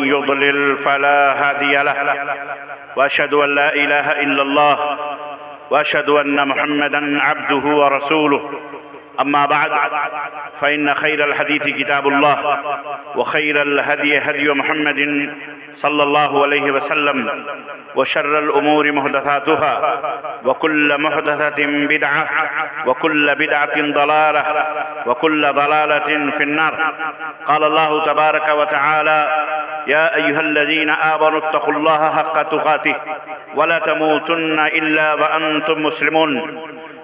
يضلل فلا هادي له وأشهد أن لا إله إلا الله وأشهد أن محمدا عبده ورسوله أما بعد فإن خير الحديث كتاب الله وخير الهدي هدي محمد صلى الله عليه وسلم وشر الأمور محدثاتها وكل محدثة بدعة وكل بدعة ضلالة وكل ضلالة في النار. قال الله تبارك وتعالى: يا أيها الذين آمنوا اتقوا الله حق تقاته ولا تموتن إلا وأنتم مسلمون.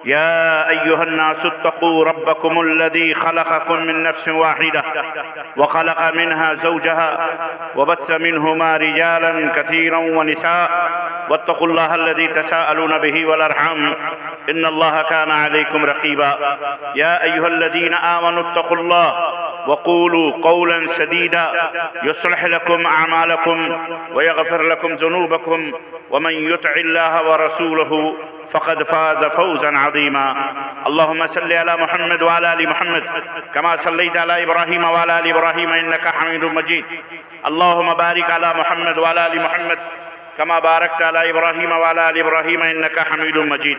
يا أيها الناس اتقوا ربكم الذي خلقكم من نفس واحدة وخلق منها زوجها وبث منهما رجالا كثيرا ونساء واتقوا الله الذي تساءلون به والأرحام إن الله كان عليكم رقيبا. يا أيها الذين آمنوا اتقوا الله وقولوا قولا سديدا يصلح لكم أعمالكم ويغفر لكم ذنوبكم ومن يطع الله ورسوله فقد فاز فوزا عظيما. اللهم صل على محمد وعلى آل محمد كما صليت على إبراهيم وعلى آل إبراهيم إنك حميد مجيد. اللهم بارك على محمد وعلى آل محمد كما باركت على إبراهيم وعلى آل إبراهيم إنك حميد مجيد.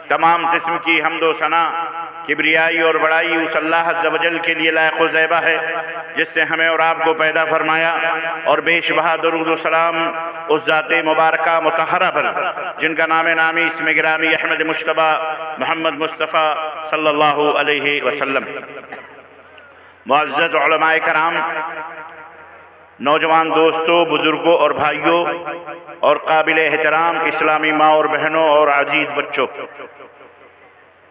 تمام قسم کی حمد و ثنا کبریائی اور بڑائی اس اللہ عز و جل کے لیے لائق و زیبہ ہے جس نے ہمیں اور آپ کو پیدا فرمایا، اور بے شبہ درود و سلام اس ذات مبارکہ مطہرہ پر جن کا نام نامی اسم گرامی احمد مجتبیٰ محمد مصطفیٰ صلی اللہ علیہ وسلم. معزز علماء کرام، نوجوان دوستوں، بزرگوں اور بھائیوں اور قابل احترام اسلامی ماں اور بہنوں اور عزیز بچوں،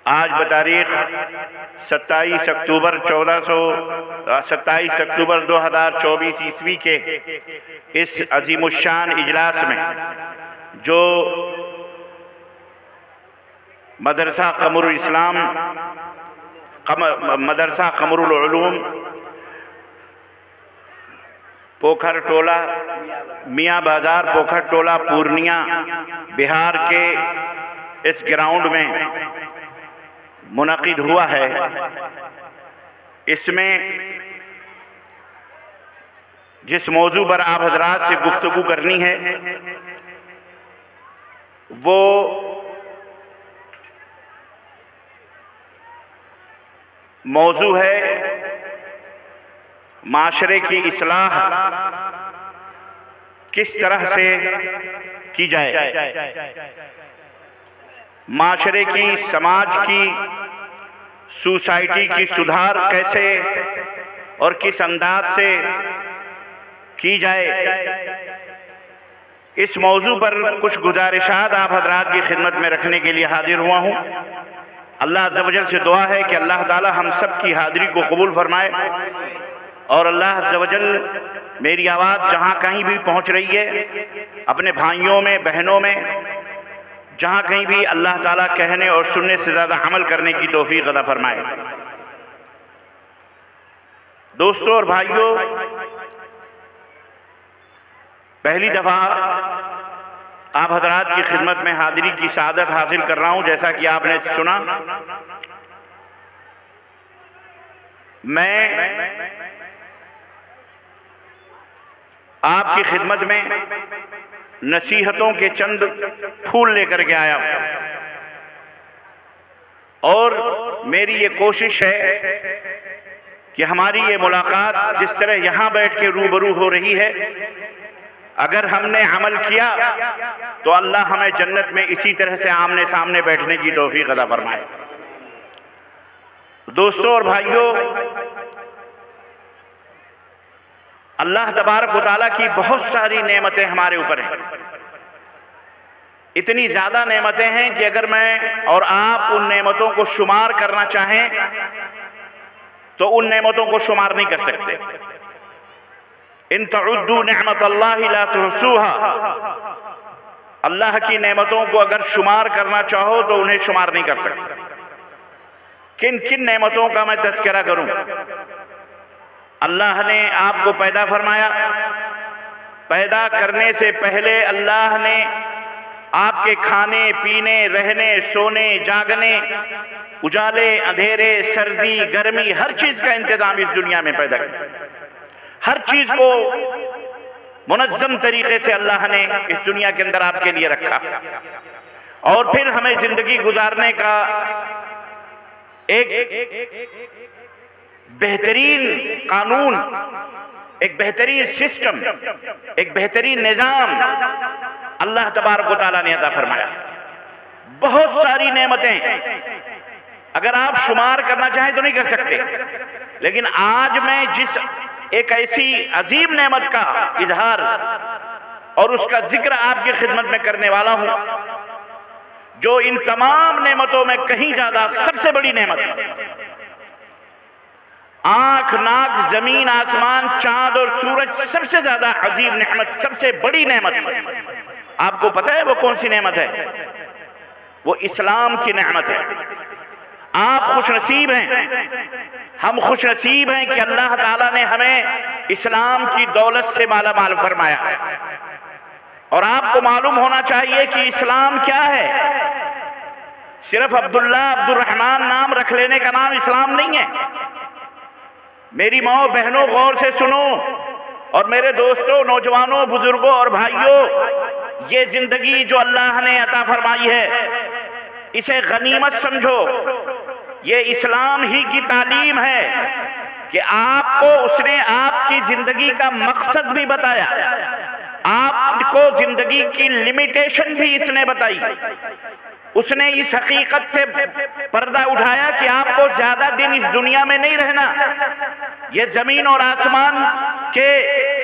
آج بتاریخ 27 اکتوبر 2024 عیسوی کے اس عظیم الشان اجلاس میں جو مدرسہ قمر الاسلام مدرسہ قمر العلوم پوکھر ٹولہ میاں بازار پوکھر ٹولہ پورنیہ بہار کے اس گراؤنڈ میں منعقد ہوا ہے، اس میں جس موضوع پر آپ حضرات سے گفتگو کرنی ہے وہ موضوع ہے معاشرے کی اصلاح کس طرح سے کی جائے، معاشرے کی، سماج کی، سوسائٹی کی سدھار کیسے اور کس انداز سے کی جائے. اس موضوع پر کچھ گزارشات آپ حضرات کی خدمت میں رکھنے کے لیے حاضر ہوا ہوں. اللہ عز و جل سے دعا ہے کہ اللہ تعالی ہم سب کی حاضری کو قبول فرمائے، اور اللہ عز و جل میری آواز جہاں کہیں بھی پہنچ رہی ہے اپنے بھائیوں میں، بہنوں میں، جہاں کہیں بھی اللہ تعالیٰ کہنے اور سننے سے زیادہ عمل کرنے کی توفیق عطا فرمائے. دوستوں اور بھائیوں، پہلی دفعہ آپ حضرات کی خدمت میں حاضری کی سعادت حاصل کر رہا ہوں. جیسا کہ آپ نے سنا، میں آپ کی خدمت میں نصیحتوں کے چند پھول لے کر کے آیا ہوں، اور میری یہ کوشش ہے کہ ہماری یہ ملاقات جس طرح یہاں بیٹھ کے روبرو ہو رہی ہے، اگر ہم نے عمل کیا تو اللہ ہمیں جنت میں اسی طرح سے آمنے سامنے بیٹھنے کی توفیق عطا فرمائے. دوستوں اور بھائیوں، اللہ تبارک و تعالیٰ کی بہت ساری نعمتیں ہمارے اوپر ہیں. اتنی زیادہ نعمتیں ہیں کہ اگر میں اور آپ ان نعمتوں کو شمار کرنا چاہیں تو ان نعمتوں کو شمار نہیں کر سکتے. ان تعدوا نعمت اللہ لا تحصوها، اللہ کی نعمتوں کو اگر شمار کرنا چاہو تو انہیں شمار نہیں کر سکتے. کن کن نعمتوں کا میں تذکرہ کروں؟ اللہ نے آپ کو پیدا فرمایا، پیدا کرنے سے پہلے اللہ نے آپ کے کھانے پینے، رہنے، سونے، جاگنے، اجالے، اندھیرے، سردی، گرمی، ہر چیز کا انتظام اس دنیا میں پیدا کیا. ہر چیز کو منظم طریقے سے اللہ نے اس دنیا کے اندر آپ کے لیے رکھا، اور پھر ہمیں زندگی گزارنے کا ایک بہترین قانون، ایک بہترین سسٹم، ایک بہترین نظام اللہ تبارک و تعالیٰ نے عطا فرمایا۔ بہت ساری نعمتیں اگر آپ شمار کرنا چاہیں تو نہیں کر سکتے، لیکن آج میں جس ایک ایسی عظیم نعمت کا اظہار اور اس کا ذکر آپ کی خدمت میں کرنے والا ہوں، جو ان تمام نعمتوں میں کہیں زیادہ سب سے بڑی نعمت ہے۔ آنکھ، ناک، زمین، آسمان، چاند اور سورج سب سے زیادہ عظیم نعمت، سب سے بڑی نعمت ہے۔ آپ کو پتہ ہے وہ کون سی نعمت ہے؟ وہ اسلام کی نعمت ہے۔ آپ خوش نصیب ہیں، ہم خوش نصیب ہیں کہ اللہ تعالیٰ نے ہمیں اسلام کی دولت سے مالا مال فرمایا۔ اور آپ کو معلوم ہونا چاہیے کہ اسلام کیا ہے۔ صرف عبداللہ، عبد الرحمن نام رکھ لینے کا نام اسلام نہیں ہے۔ میری ماں بہنوں غور سے سنو، اور میرے دوستوں، نوجوانوں، بزرگوں اور بھائیوں، یہ زندگی جو اللہ نے عطا فرمائی ہے اسے غنیمت سمجھو۔ یہ اسلام ہی کی تعلیم ہے کہ آپ کو اس نے آپ کی زندگی کا مقصد بھی بتایا، آپ کو زندگی کی لمیٹیشن بھی اس نے بتائی۔ اس نے اس حقیقت سے پردہ اٹھایا کہ آپ کو زیادہ دن اس دنیا میں نہیں رہنا۔ یہ زمین اور آسمان کے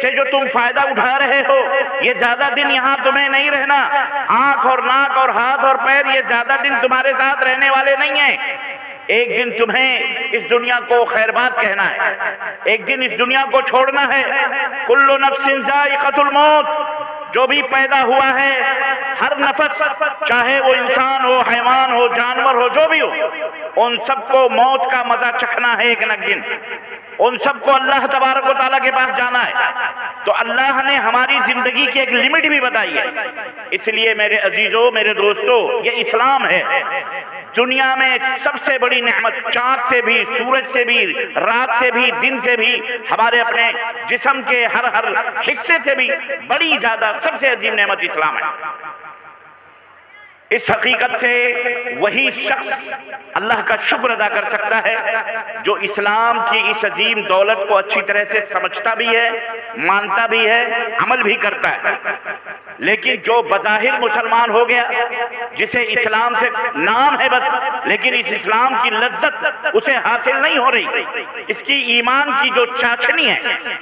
سے جو تم فائدہ اٹھا رہے ہو، یہ زیادہ دن یہاں تمہیں نہیں رہنا۔ آنکھ اور ناک اور ہاتھ اور پیر یہ زیادہ دن تمہارے ساتھ رہنے والے نہیں ہیں۔ ایک دن تمہیں اس دنیا کو خیر بات کہنا ہے، ایک دن اس دنیا کو چھوڑنا ہے۔ کل نفس ذائقۃ الموت، جو بھی پیدا ہوا ہے ہر نفس، چاہے وہ انسان ہو، حیوان ہو، جانور ہو، جو بھی ہو، ان سب کو موت کا مزہ چکھنا ہے ایک نہ ایک دن۔ ان سب کو اللہ تبارک و تعالیٰ کے پاس جانا ہے۔ تو اللہ نے ہماری زندگی کی ایک لمٹ بھی بتائی ہے۔ اس لیے میرے عزیزوں، میرے دوستوں، یہ اسلام ہے۔ دنیا میں سب سے بڑی نعمت، چاند سے بھی، سورج سے بھی، رات سے بھی، دن سے بھی، ہمارے اپنے جسم کے ہر حصے سے بھی بڑی زیادہ سب سے عظیم نعمت اسلام ہے۔ اس حقیقت سے وہی شخص اللہ کا شکر ادا کر سکتا ہے جو اسلام کی اس عظیم دولت کو اچھی طرح سے سمجھتا بھی ہے، مانتا بھی ہے، عمل بھی کرتا ہے۔ لیکن جو بظاہر مسلمان ہو گیا، جسے اسلام سے نام ہے بس، لیکن اس اسلام کی لذت اسے حاصل نہیں ہو رہی، اس کی ایمان کی جو چاشنی ہے،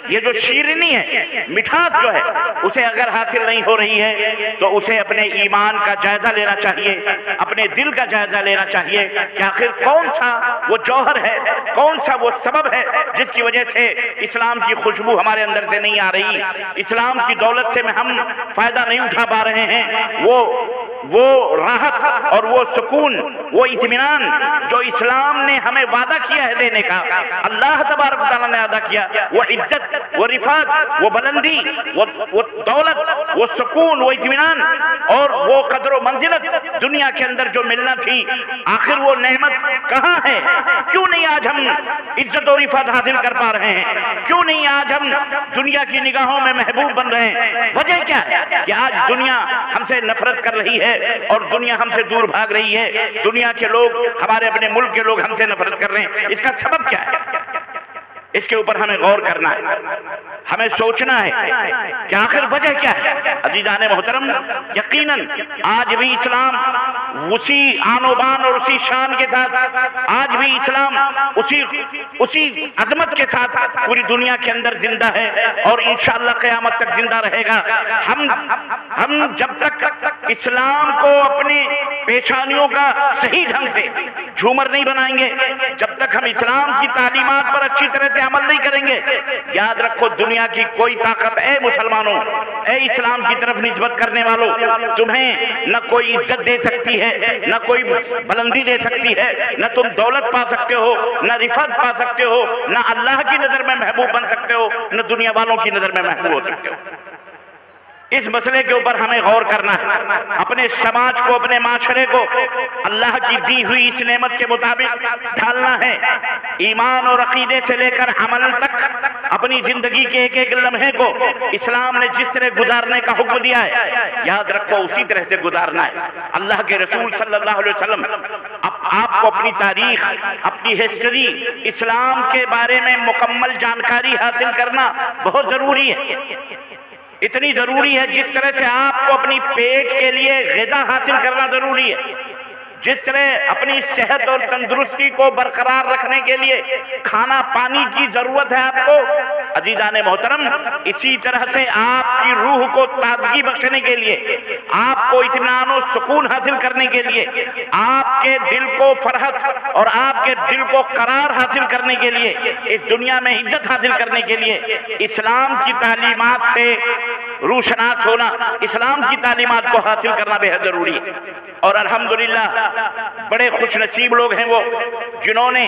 یہ جو شیرینی ہے، مٹھاس جو ہے، اسے اگر حاصل نہیں ہو رہی ہے تو اسے اپنے ایمان کا جائزہ لینا چاہیے، اپنے دل کا جائزہ لینا چاہیے کہ آخر کون سا وہ جوہر ہے، کون سا وہ سبب ہے جس کی وجہ سے اسلام کی خوشبو ہمارے اندر سے نہیں آ رہی، اسلام کی دولت سے ہم فائدہ نہیں اٹھا پا رہے ہیں۔ وہ راحت اور وہ سکون، وہ اطمینان جو اسلام نے ہمیں وعدہ کیا ہے دینے کا، اللہ تبارک و تعالیٰ نے ادا کیا، وہ عزت، وہ رفعت، وہ بلندی، وہ دولت، وہ سکون، وہ اطمینان اور وہ قدر و منزلت دنیا کے اندر جو ملنا تھی، آخر وہ نعمت کہاں ہے؟ کیوں نہیں آج ہم عزت و رفعت حاصل کر پا رہے ہیں؟ کیوں نہیں آج ہم دنیا کی نگاہوں میں محبوب بن رہے ہیں؟ وجہ کیا ہے کہ آج دنیا ہم سے نفرت کر رہی ہے اور دنیا ہم سے دور بھاگ رہی ہے، دنیا کے لوگ، ہمارے اپنے ملک کے لوگ ہم سے نفرت کر رہے ہیں۔ اس کا سبب کیا ہے؟ اس کے اوپر ہمیں غور کرنا ہے، ہمیں سوچنا ہے کہ آخر وجہ کیا ہے۔ عزیزان محترم، یقیناً آج بھی اسلام اسی آن و بان اور اسی شان کے ساتھ، آج بھی اسلام اسی عظمت کے ساتھ پوری دنیا کے اندر زندہ ہے اور انشاءاللہ قیامت تک زندہ رہے گا۔ ہم جب تک اسلام کو اپنی پیشانیوں کا صحیح ڈھنگ سے جھومر نہیں بنائیں گے، جب تک ہم اسلام کی تعلیمات پر اچھی طرح سے عمل نہیں کریں گے، یاد رکھو دنیا کی کوئی طاقت، اے مسلمانوں، اے اسلام کی طرف نسبت کرنے والوں، تمہیں نہ کوئی عزت دے سکتی ہے، نہ کوئی بلندی دے سکتی ہے، نہ تم دولت پا سکتے ہو، نہ رفعت پا سکتے ہو، نہ اللہ کی نظر میں محبوب بن سکتے ہو، نہ دنیا والوں کی نظر میں محبوب ہو سکتے ہو۔ اس مسئلے کے اوپر ہمیں غور کرنا ہے، اپنے سماج کو، اپنے معاشرے کو اللہ کی دی ہوئی اس نعمت کے مطابق ڈھالنا ہے۔ ایمان اور عقیدے سے لے کر عمل تک اپنی زندگی کے ایک ایک لمحے کو اسلام نے جس طرح گزارنے کا حکم دیا ہے، یاد رکھو اسی طرح سے گزارنا ہے۔ اللہ کے رسول صلی اللہ علیہ وسلم آپ کو اپنی تاریخ، اپنی ہسٹری، اسلام کے بارے میں مکمل جانکاری حاصل کرنا بہت ضروری ہے، اتنی ضروری ہے جس طرح سے آپ کو اپنی پیٹ کے لیے غذا حاصل کرنا ضروری ہے، جس طرح اپنی صحت اور تندرستی کو برقرار رکھنے کے لیے کھانا پانی کی ضرورت ہے آپ کو۔ عزیزان محترم، اسی طرح سے آپ کی روح کو تازگی بخشنے کے لیے، آپ کو اطمینان و سکون حاصل کرنے کے لیے، آپ کے دل کو فرحت اور آپ کے دل کو قرار حاصل کرنے کے لیے، اس دنیا میں عزت حاصل کرنے کے لیے اسلام کی تعلیمات سے روشناس ہونا، اسلام کی تعلیمات کو حاصل کرنا بے حد ضروری ہے۔ اور الحمدللہ بڑے خوش نصیب لوگ ہیں وہ جنہوں نے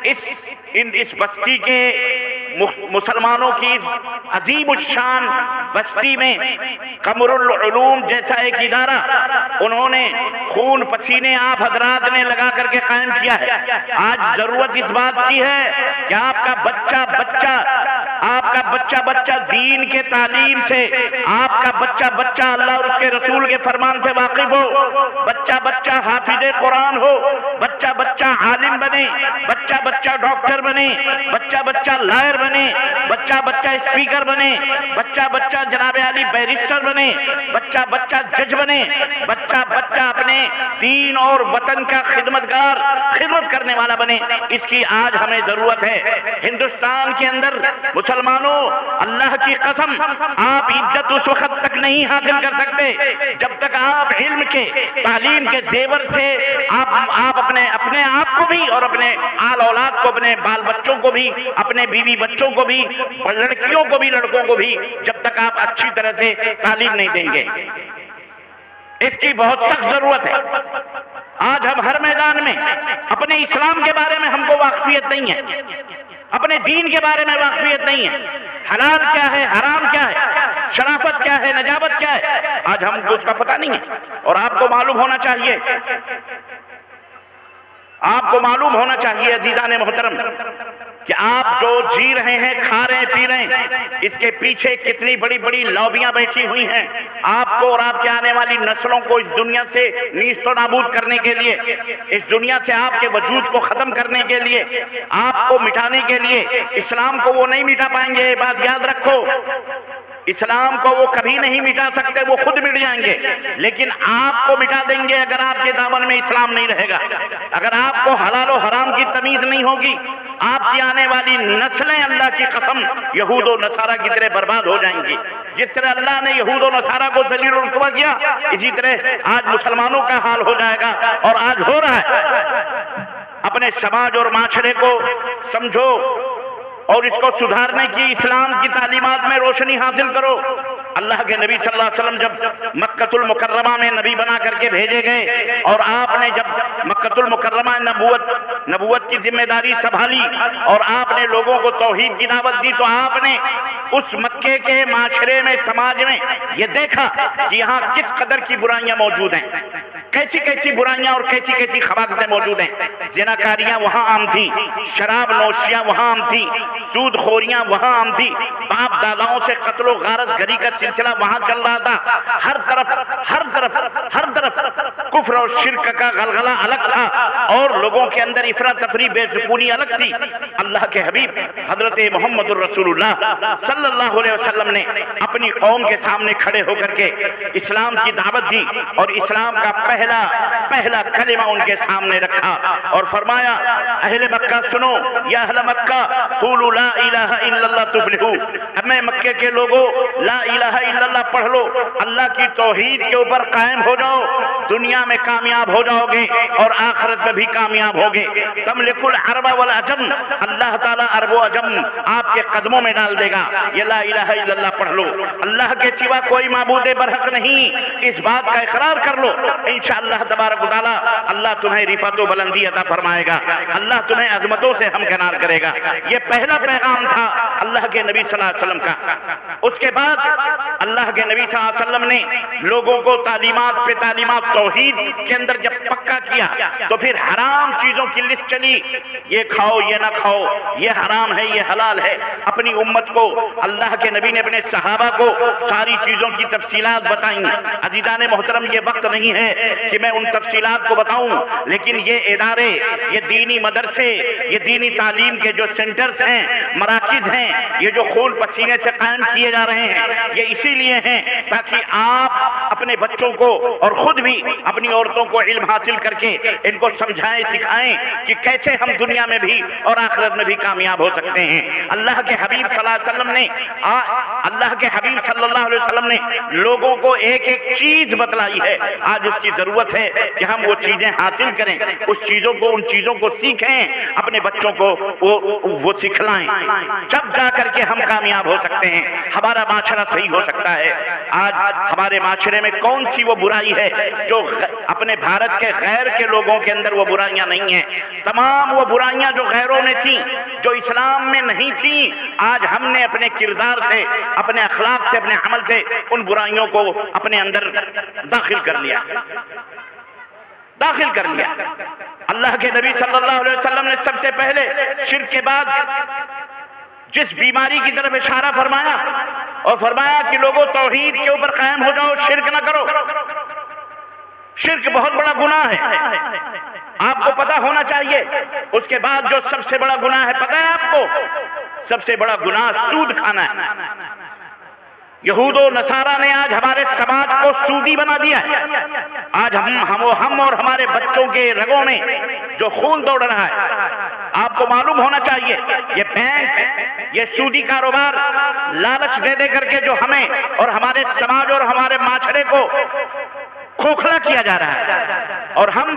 اس بستی کے مسلمانوں کی عظیم الشان بستی میں قمر العلوم جیسا ایک ادارہ انہوں نے خون پسینے آپ حضرات نے لگا کر کے قائم کیا ہے۔ آج ضرورت اس بات کی ہے کہ آپ کا بچہ دین کے تعلیم سے، آپ کا بچہ اللہ اور اس کے رسول کے فرمان سے واقف ہو، بچہ حافظ قرآن ہو، بچہ عالم بنے، بچہ ڈاکٹر بنے، بچہ لائر بنے، بچہ اسپیکر بنے، بچہ جناب عالی بیرسٹر بنے، بچہ جج بنے، بچہ اپنے دین اور وطن کا خدمت کرنے والا بنے۔ اس کی آج ہمیں ضرورت ہے۔ ہندوستان کے اندر مسلمانوں، اللہ کی قسم، آپ عزت اس وقت تک نہیں حاصل کر سکتے جب تک آپ علم کے، تعلیم کے زیور سے آپ اپنے آپ کو بھی اور اپنے آل اولاد کو، اپنے بال بچوں کو بھی، اپنے بیوی بچوں کو بھی، لڑکیوں کو بھی، لڑکوں کو بھی، جب تک آپ اچھی طرح سے تعلیم نہیں دیں گے، اس کی بہت سخت ضرورت ہے۔ آج ہم ہر میدان میں اپنے اسلام کے بارے میں ہم کو واقفیت نہیں ہے، اپنے دین کے بارے میں واقفیت نہیں ہے، حلال کیا ہے، حرام کیا ہے، شرافت کیا ہے، نجابت کیا ہے، آج ہم کو اس کا پتہ نہیں ہے۔ اور آپ کو معلوم ہونا چاہیے عزیزان محترم کہ آپ جو جی رہے ہیں، کھا رہے ہیں، پی رہے ہیں، اس کے پیچھے کتنی بڑی بڑی لابیاں بیٹھی ہوئی ہیں آپ کو اور آپ کے آنے والی نسلوں کو اس دنیا سے نیست و نابود کرنے کے لیے، اس دنیا سے آپ کے وجود کو ختم کرنے کے لیے، آپ کو مٹانے کے لیے۔ اسلام کو وہ نہیں مٹا پائیں گے، یہ بات یاد رکھو۔ اسلام کو وہ کبھی نہیں مٹا سکتے، وہ خود مٹ جائیں گے، لیکن آپ کو مٹا دیں گے اگر آپ کے دامن میں اسلام نہیں رہے گا، اگر آپ کو حلال و حرام کی تمیز نہیں ہوگی، آپ کی آنے والی نسلیں اللہ کی قسم یہود و نصارہ کی طرح برباد ہو جائیں گی۔ جس طرح اللہ نے یہود و نصارہ کو ذلیل و رسوا کیا، اسی طرح آج مسلمانوں کا حال ہو جائے گا، اور آج ہو رہا ہے۔ اپنے سماج اور معاشرے کو سمجھو اور اس کو سدھارنے کی اسلام کی تعلیمات میں روشنی حاصل کرو۔ اللہ کے نبی صلی اللہ علیہ وسلم جب مکہ المکرمہ میں نبی بنا کر کے بھیجے گئے، اور آپ نے جب مکہ المکرمہ نبوت کی ذمہ داری سنبھالی اور آپ نے لوگوں کو توحید کی دعوت دی، تو آپ نے اس مکے کے معاشرے میں، سماج میں یہ دیکھا کہ یہاں کس قدر کی برائیاں موجود ہیں، کیسی کیسی برائیاں اور کیسی کیسی خباثتیں موجود ہیں۔ زناکاریاں وہاں عام تھی، شراب نوشیاں وہاں عام تھی، سود خوریاں وہاں عام تھی، باپ داداؤں سے قتل و غارت گری کا سلسلہ وہاں چل رہا تھا۔ ہر طرف کفر اور شرک کا غلغلہ الگ تھا، اور لوگوں کے اندر افراتفری بے سکونی الگ تھی۔ اللہ کے حبیب حضرت محمد الرسول اللہ صلی اللہ علیہ وسلم نے اپنی قوم کے سامنے کھڑے ہو کر کے اسلام کی دعوت دی، اور اسلام کا پہلا کلمہ ان کے سامنے رکھا اور فرمایا، اہل مکہ سنو، یا اہل مکہ قولوا لا الہ الا اللہ تفلحوا، میں مکے کے لوگوں لا الہ الا اللہ پڑھ لو، اللہ کی توحید کے اوپر قائم ہو جاؤ، دنیا میں کامیاب ہو جاؤ گے اور آخرت میں بھی کامیاب ہوگے۔ تملک العرب والعجم، اللہ تعالیٰ عرب و عجم آپ کے قدموں میں ڈال دے گا، یہ لا الہ الا اللہ پڑھ لو، اللہ کے سوا کوئی معبود برحق نہیں، اس بات کا اقرار کر لو، انشاءاللہ تبارک و تعالیٰ اللہ تمہیں رفعت و بلندی عطا فرمائے گا، اللہ تمہیں عظمتوں سے ہمکنار کرے گا۔ یہ پہلا پیغام تھا اللہ کے نبی صلی اللہ علیہ وسلم کا۔ اس کے بعد اللہ کے نبی صلی اللہ علیہ وسلم نے لوگوں کو تعلیمات پہ تعلیمات توحید کے اندر جب پکا کیا تو پھر حرام چیزوں کی لسٹ چلی، یہ کھاؤ یہ نہ کھاؤ، یہ حرام ہے یہ حلال ہے۔ اپنی امت کو اللہ کے نبی نے اپنے صحابہ کو ساری چیزوں کی تفصیلات بتائیں۔ عزیزان محترم، یہ وقت نہیں ہے کہ میں ان تفصیلات کو بتاؤں، لیکن یہ ادارے، یہ دینی مدرسے، یہ دینی تعلیم کے جو سینٹرز ہیں، مراکز ہیں، یہ جو خون پسینے سے قائم کیے جا رہے ہیں، یہ اسی لیے ہیں تاکہ آپ اپنے بچوں کو اور خود بھی اپنی عورتوں کو علم حاصل کر کے ان کو سمجھائیں، سکھائیں کہ کیسے ہم دنیا میں بھی اور آخرت میں بھی کامیاب ہو سکتے ہیں۔ اللہ کے حبیب صلی اللہ علیہ وسلم نے لوگوں کو ایک ایک چیز بتلائی ہے۔ آج اس کی ضرورت ہے کہ ہم وہ چیزیں حاصل کریں، ان چیزوں کو سیکھیں، اپنے بچوں کو وہ سکھلائیں، جب جا کر کے ہم کامیاب ہو سکتے ہیں، ہمارا معاشرہ صحیح ہو سکتا ہے۔ آج ہمارے معاشرے میں کون سی وہ برائی ہے جو اپنے بھارت کے غیر کے لوگوں کے اندر وہ برائیاں نہیں ہیں؟ تمام وہ برائیاں جو غیروں میں تھیں، جو اسلام میں نہیں تھیں، آج ہم نے اپنے کردار سے، اپنے اخلاق سے، اپنے عمل سے ان برائیوں کو اپنے اندر داخل کر لیا۔ اللہ کے نبی صلی اللہ علیہ وسلم نے سب سے پہلے شرک کے بعد جس بیماری کی طرف اشارہ فرمایا اور فرمایا کہ لوگوں توحید کے اوپر قائم ہو جاؤ، شرک نہ کرو۔ شرک بہت بڑا گناہ ہے، آپ کو پتہ ہونا چاہیے۔ اس کے بعد جو سب سے بڑا گناہ ہے، پتہ ہے آپ کو؟ سب سے بڑا گناہ سود کھانا ہے۔ یہود و نصارہ نے آج ہمارے سماج کو سودی بنا دیا ہے۔ آج ہم اور ہمارے بچوں کے رگوں میں جو خون دوڑ رہا ہے، آپ کو معلوم ہونا چاہیے، یہ بینک، یہ سودی کاروبار لالچ دے دے کر کے جو ہمیں اور ہمارے سماج اور ہمارے معاشرے کو کھوکھلا کیا جا رہا ہے، اور ہم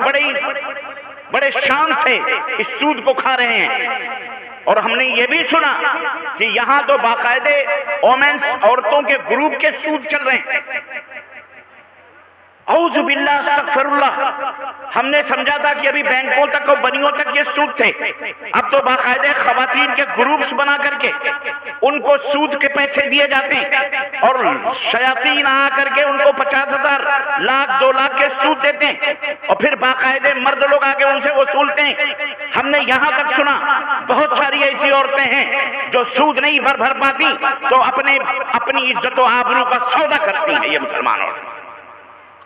بڑے شان سے اس سود کو کھا رہے ہیں۔ اور ہم نے یہ بھی سنا کہ یہاں تو باقاعدے وومنس، عورتوں کے گروپ کے سود چل رہے ہیں۔ اعوذ باللہ، استغفر اللہ۔ ہم نے سمجھا تھا کہ ابھی بینکوں تک اور بنیوں تک یہ سود تھے، اب تو باقاعدے خواتین کے گروپس بنا کر کے ان کو سود کے پیسے دیے جاتے ہیں، اور شیاطین آ کر کے ان کو 50,000 لاکھ 2 لاکھ کے سود دیتے ہیں، اور پھر باقاعدے مرد لوگ آ کے ان سے وصولتے ہیں۔ ہم نے یہاں تک سنا بہت ساری ایسی عورتیں ہیں جو سود نہیں بھر پاتی تو اپنی عزت و آبرو کا سودا کرتی ہیں۔ یہ مسلمان عورتیں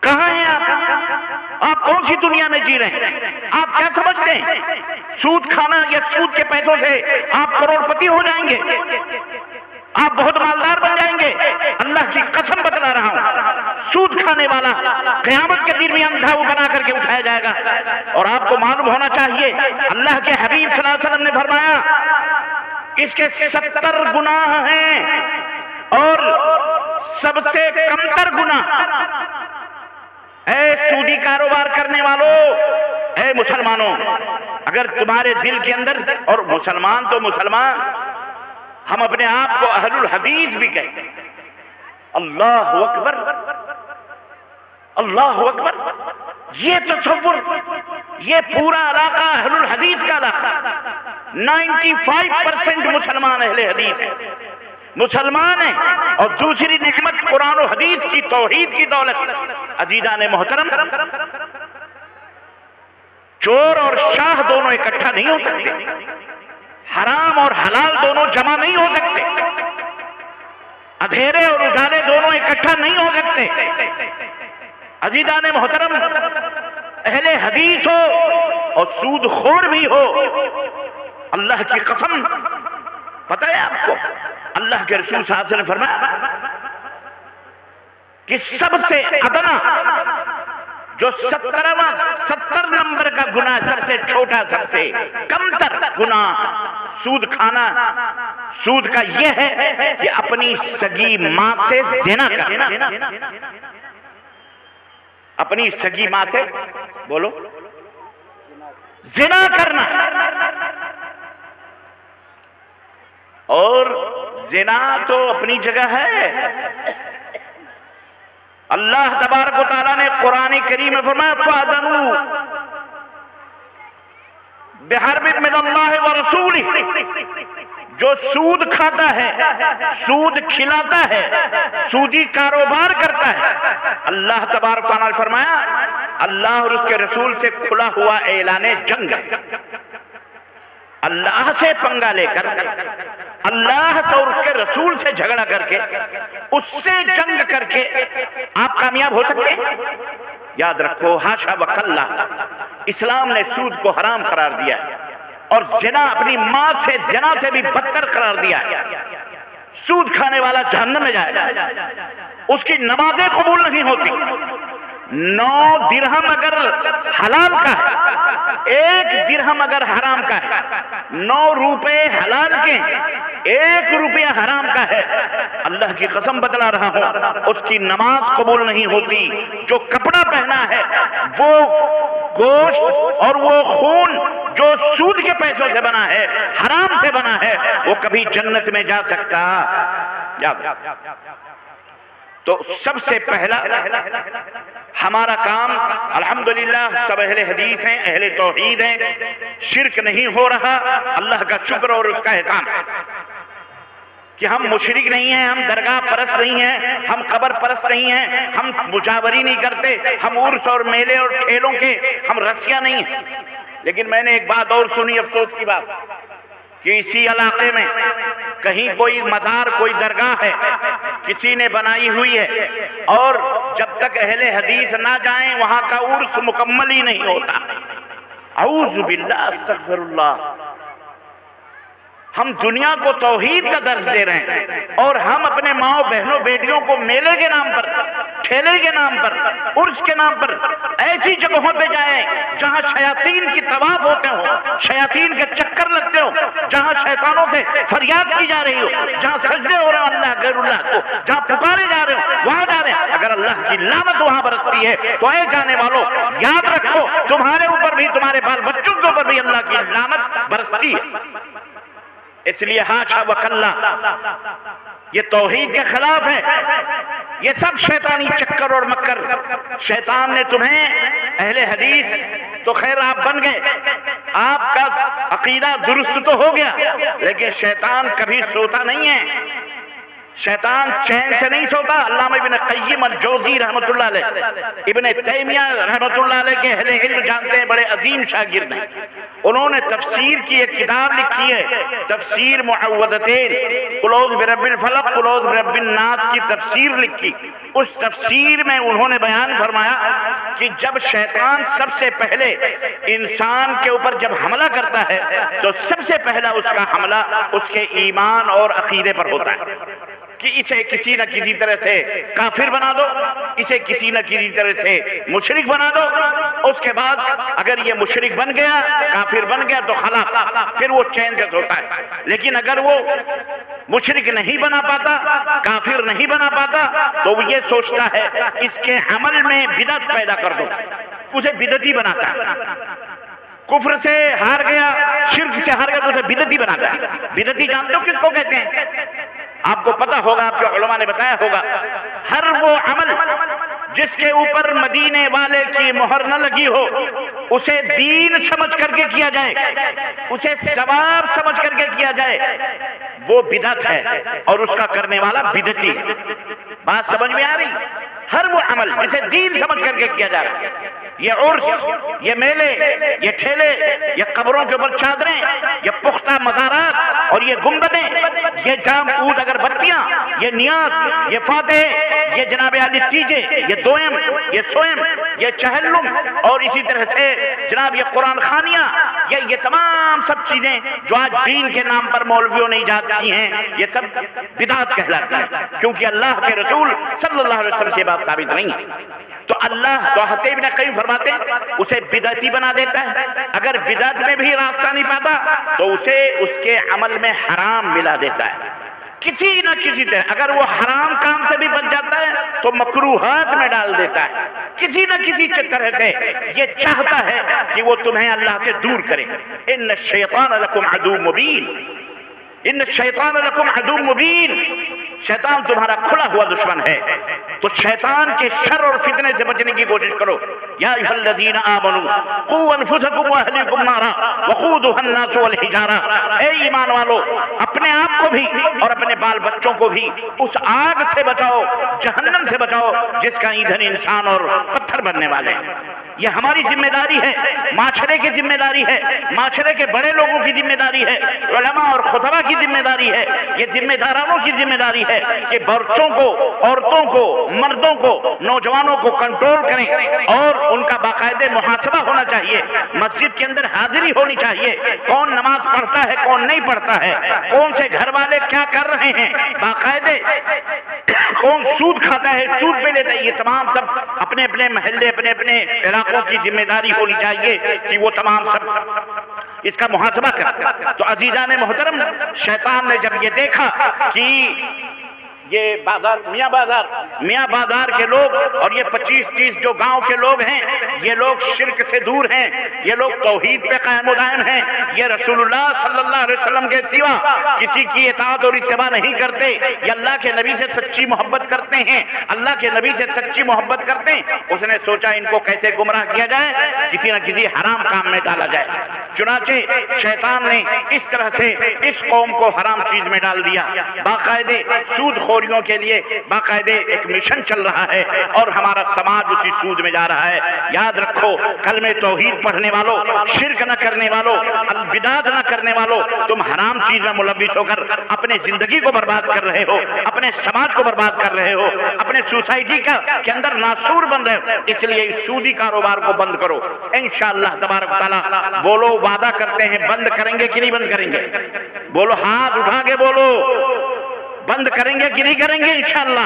کہاں ہیں آپ کون سی دنیا میں جی رہے ہیں؟ آپ کیا سمجھتے ہیں سود کھانا یا سود کے پیسوں سے آپ کروڑ پتی ہو جائیں گے؟ آپ بہت مالدار بن جائیں گے؟ اللہ کی قسم بتلا رہا ہوں، سود کھانے والا قیامت کے دن بھی اندھا بنا کر کے اٹھایا جائے گا۔ اور آپ کو معلوم ہونا چاہیے، اللہ کے حبیب صلی اللہ علیہ وسلم نے فرمایا اس کے 70 گناہ ہیں، اور سب سے کمتر گناہ، اے سودی کاروبار کرنے والوں، اے مسلمانوں، اگر تمہارے دل کے اندر، اور مسلمان تو مسلمان، ہم اپنے آپ کو اہل الحدیث بھی کہتے ہیں۔ اللہ اکبر، اللہ اکبر، یہ تصور، یہ پورا علاقہ اہل الحدیث کا علاقہ، 95% مسلمان اہل حدیث ہیں، مسلمان ہیں، اور دوسری نعمت قرآن و حدیث کی توحید کی دولت۔ عزیزان محترم، چور اور شاہ دونوں اکٹھا نہیں ہو سکتے، حرام اور حلال دونوں جمع نہیں ہو سکتے، اندھیرے اور اجالے دونوں اکٹھا نہیں ہو سکتے۔ عزیزان محترم، اہل حدیث ہو اور سود خور بھی ہو، اللہ کی قسم، پتہ ہے آپ کو اللہ کے رسول صلی اللہ علیہ وسلم نے فرمایا کہ سب سے ادنا جو 70 نمبر کا گناہ، سب سے چھوٹا، سب سے کمتر گناہ سود کھانا، سود کا یہ ہے کہ اپنی سگی ماں سے زنا کرنا، اپنی سگی ماں سے، بولو، زنا کرنا۔ اور زنا تو اپنی جگہ ہے، اللہ تبارک و تعالیٰ نے قرآن کریم میں فرمایا فَأَذَنُوا بِحَرْبٍ مِّنَ اللَّهِ وَرَسُولِهِ، جو سود کھاتا ہے، سود کھلاتا ہے، سودی کاروبار کرتا ہے، اللہ تبارک و تعالیٰ نے فرمایا اللہ اور اس کے رسول سے کھلا ہوا اعلان جنگ ہے۔ اللہ سے پنگا لے کر، اللہ سے اور اس کے رسول سے جھگڑا کر کے، اس سے جنگ کر کے آپ کامیاب ہو سکتے ہیں؟ یاد رکھو، حاشا وکلا، اسلام نے سود کو حرام قرار دیا ہے اور زنا اپنی ماں سے، زنا سے بھی بدتر قرار دیا ہے۔ سود کھانے والا جہنم میں جائے گا، اس کی نمازیں قبول نہیں ہوتی۔ 9 درہم اگر حلال کا ہے، 1 درہم اگر حرام کا ہے، 9 روپے حلال کے، 1 روپیہ حرام کا ہے، اللہ کی قسم بتلا رہا ہوں اس کی نماز قبول نہیں ہوتی۔ جو کپڑا پہنا ہے وہ گوشت اور وہ خون جو سود کے پیسوں سے بنا ہے، حرام سے بنا ہے، وہ کبھی جنت میں جا سکتا؟ تو سب سے پہلا ہمارا کام، الحمدللہ سب اہل حدیث ہیں، اہل توحید ہیں، شرک نہیں ہو رہا، اللہ کا شکر اور اس کا احسان ہے کہ ہم مشرک نہیں ہیں، ہم درگاہ پرست نہیں ہیں، ہم قبر پرست نہیں ہیں، ہم مجاوری نہیں کرتے، ہم عرس اور میلے اور ٹھیلوں کے ہم رسیاں نہیں ہیں۔ لیکن میں نے ایک بات اور سنی، افسوس کی بات، کہ اسی علاقے میں کہیں کوئی مزار، کوئی درگاہ ہے، کسی نے بنائی ہوئی ہے، اور جب تک اہل حدیث نہ جائیں وہاں کا عرس مکمل ہی نہیں ہوتا۔ اعوذ باللہ، استغفر اللہ۔ ہم دنیا کو توحید کا درس دے رہے ہیں اور ہم اپنے ماؤں بہنوں بیٹیوں کو میلے کے نام پر، ٹھیلے کے نام پر، عرس کے نام پر ایسی جگہوں پہ جائیں جہاں شیاطین کی طواف ہوتے ہوں، شیاطین کے چکر لگتے ہوں، جہاں شیطانوں سے فریاد کی جا رہی ہو، جہاں سجدے ہو رہے ہیں اللہ غیر اللہ کو، جہاں پکارے جا رہے ہوں وہاں جا رہے ہیں۔ اگر اللہ کی لعنت وہاں برستی ہے تو اے جانے والوں یاد رکھو، تمہارے اوپر بھی، تمہارے بال بچوں کے اوپر بھی اللہ کی لعنت برستی ہے۔ اس لیے حاشا وکلا، یہ توحید کے خلاف ہے، یہ سب شیطانی چکر اور مکر۔ شیطان نے تمہیں، اہل حدیث تو خیر آپ بن گئے، آپ کا عقیدہ درست تو ہو گیا، لیکن شیطان کبھی سوتا نہیں ہے، شیطان چین سے نہیں سوتا۔ علامہ ابن قیم الجوزی رحمۃ اللہ علیہ، ابن تیمیہ رحمۃ اللہ علیہ کے اہل علم جانتے ہیں، بڑے عظیم شاگرد ہیں، انہوں نے تفسیر کی ایک کتاب لکھی ہے، تفسیر معوذتین، قل اعوذ برب الفلق، قل اعوذ برب الناس کی تفسیر لکھی۔ اس تفسیر میں انہوں نے بیان فرمایا کہ جب شیطان سب سے پہلے انسان کے اوپر جب حملہ کرتا ہے تو سب سے پہلا اس کا حملہ اس کے ایمان اور عقیدے پر ہوتا ہے کہ اسے کسی نہ کسی طرح سے کافر بنا دو، اسے کسی نہ کسی طرح سے مشرک بنا دو۔ اس کے بعد اگر یہ مشرک بن گیا، کافر بن گیا تو خلاص، پھر وہ چین سے سوتا ہے۔ لیکن اگر وہ مشرک نہیں بنا پاتا، کافر نہیں بنا پاتا، تو وہ یہ سوچتا ہے اس کے عمل میں بدعت پیدا کر دو، اسے بدعتی بناتا ہے۔ کفر سے ہار گیا، شرک سے ہار گیا تو اسے بدعتی بناتا ہے۔ بدعتی جانتے ہو کس کو کہتے ہیں؟ آپ کو پتا ہوگا، آپ کے علماء نے بتایا ہوگا، ہر وہ عمل جس کے اوپر مدینے والے کی مہر نہ لگی ہو، اسے دین سمجھ کر کے کیا جائے، اسے ثواب سمجھ کر کے کیا جائے، وہ بدعت ہے اور اس کا کرنے والا بدعتی ہے۔ بات سمجھ میں آ رہی؟ ہر وہ عمل جسے دین سمجھ کر کے کیا جا رہا ہے، یہ عرس، یہ میلے، یہ ٹھیلے، یہ قبروں کے اوپر چادریں، یہ پختہ مزارات اور یہ گنبدیں، یہ جام عود اگربتیاں، یہ نیاز، یہ فاتح، یہ جناب علی تیجے، یہ دوئم، یہ سوئم، یہ چہلم، اور اسی طرح سے جناب یہ قرآن خانیاں، یہ تمام سب چیزیں جو آج دین کے نام پر مولویوں نے ایجاد کی ہیں، یہ سب بدعت کہلاتی ہیں، کیونکہ اللہ کے رسول صلی اللہ علیہ وسلم سے بات ثابت نہیں ہے۔ تو اللہ تو حضرت ابن قیم فرماتے ہیں اسے بدعتی بنا دیتا ہے، اگر بدعت میں بھی راستہ نہیں پاتا تو اسے اس کے عمل میں حرام ملا دیتا ہے کسی نہ کسی طرح۔ اگر وہ حرام کام سے بھی بچ جاتا ہے تو مکروہات میں ڈال دیتا ہے، کسی نہ کسی طرح سے یہ چاہتا ہے کہ وہ تمہیں اللہ سے دور کرے۔ ان الشیطان لکم عدو مبین، ان الشیطان لکم عدو مبین، شیطان تمہارا کھلا ہوا دشمن ہے۔ تو شیطان کے شر اور فتنے سے بچنے کی کوشش کرو۔ یا ایھا الذین آمنوا قوا انفسکم واہلیکم نارا وقودھا الناس والحجارہ، اے ایمان والو اپنے آپ کو بھی اور اپنے بال بچوں کو بھی اس آگ سے بچاؤ، جہنم سے بچاؤ جس کا ایندھن انسان اور پتھر بننے والے ہیں۔ یہ ہماری ذمہ داری ہے، معاشرے کی ذمہ داری ہے، معاشرے کے بڑے لوگوں کی ذمہ داری ہے، علماء اور خطبہ کی ذمہ داری ہے، یہ ذمہ دارانوں کی ذمہ داری ہے کہ بچوں کو، عورتوں کو، مردوں کو، نوجوانوں کو کنٹرول کریں اور ان کا باقاعدہ محاسبہ ہونا چاہیے۔ مسجد کے اندر حاضری ہونی چاہیے، کون نماز پڑھتا ہے کون نہیں پڑھتا ہے، کون سے گھر والے کیا کر رہے ہیں، باقاعدہ کون سود کھاتا ہے، سود پہ لیتا ہے، یہ تمام سب اپنے اپنے محلے، اپنے اپنے علاقوں کی ذمہ داری ہونی چاہیے کہ وہ تمام سب اس کا محاسبہ کریں۔ تو عزیزان محترم، شیطان نے جب یہ دیکھا کہ یہ بازار میاں بازار کے لوگ اور یہ 25-30 جو گاؤں کے لوگ ہیں، یہ لوگ شرک سے دور ہیں، یہ لوگ توحید پہ قائم و دائم ہیں، یہ رسول اللہ صلی اللہ علیہ وسلم کے سوا کسی کی اطاعت اور اتباع نہیں کرتے، یہ اللہ کے نبی سے سچی محبت کرتے ہیں، اللہ کے نبی سے سچی محبت کرتے ہیں۔ اس نے سوچا ان کو کیسے گمراہ کیا جائے، کسی نہ کسی حرام کام میں ڈالا جائے۔ چنانچہ شیطان نے اس طرح سے اس قوم کو حرام چیز میں ڈال دیا۔ باقاعدہ سود خوریوں کے لیے باقاعدہ ایک مشن چل رہا ہے اور ہمارا سماج اسی سود میں جا رہا ہے۔ یاد رکھو، کلمہ توحید پڑھنے والوں، شرک نہ کرنے والوں، بدعت نہ کرنے والوں، تم حرام چیز میں ملوث ہو کر اپنے زندگی کو برباد کر رہے ہو، اپنے سماج کو برباد کر رہے ہو، اپنے سوسائٹی کے اندر ناسور بن رہے ہو۔ اس لیے اس سودی کاروبار کو بند کرو۔ انشاءاللہ تبارک و تعالی بولو، وعدہ کرتے ہیں بند کریں گے کہ نہیں بند کریں گے؟ بولو، ہاتھ اٹھا کے بولو، بند کریں گے کہ نہیں کریں گے؟ انشاءاللہ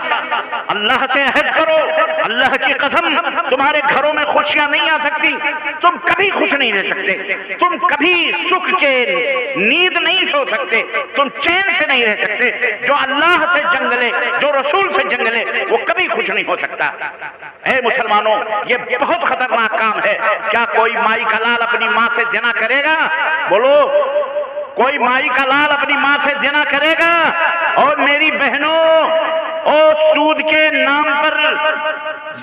اللہ سے عہد کرو، اللہ کی قسم تمہارے گھروں میں خوشیاں نہیں آ سکتی، تم کبھی خوش نہیں رہ سکتے، تم کبھی سکھ کے نیند نہیں سو سکتے، تم چین سے نہیں رہ سکتے۔ جو اللہ سے جنگ لے، جو رسول سے جنگ لے، وہ کبھی خوش نہیں ہو سکتا۔ اے مسلمانوں، یہ بہت خطرناک کام ہے۔ کیا کوئی مائی کا لال اپنی ماں سے زنا کرے گا؟ بولو، کوئی مائی کا لال اپنی ماں سے زنا کرے گا؟ اور میری بہنوں، اور سود کے نام پر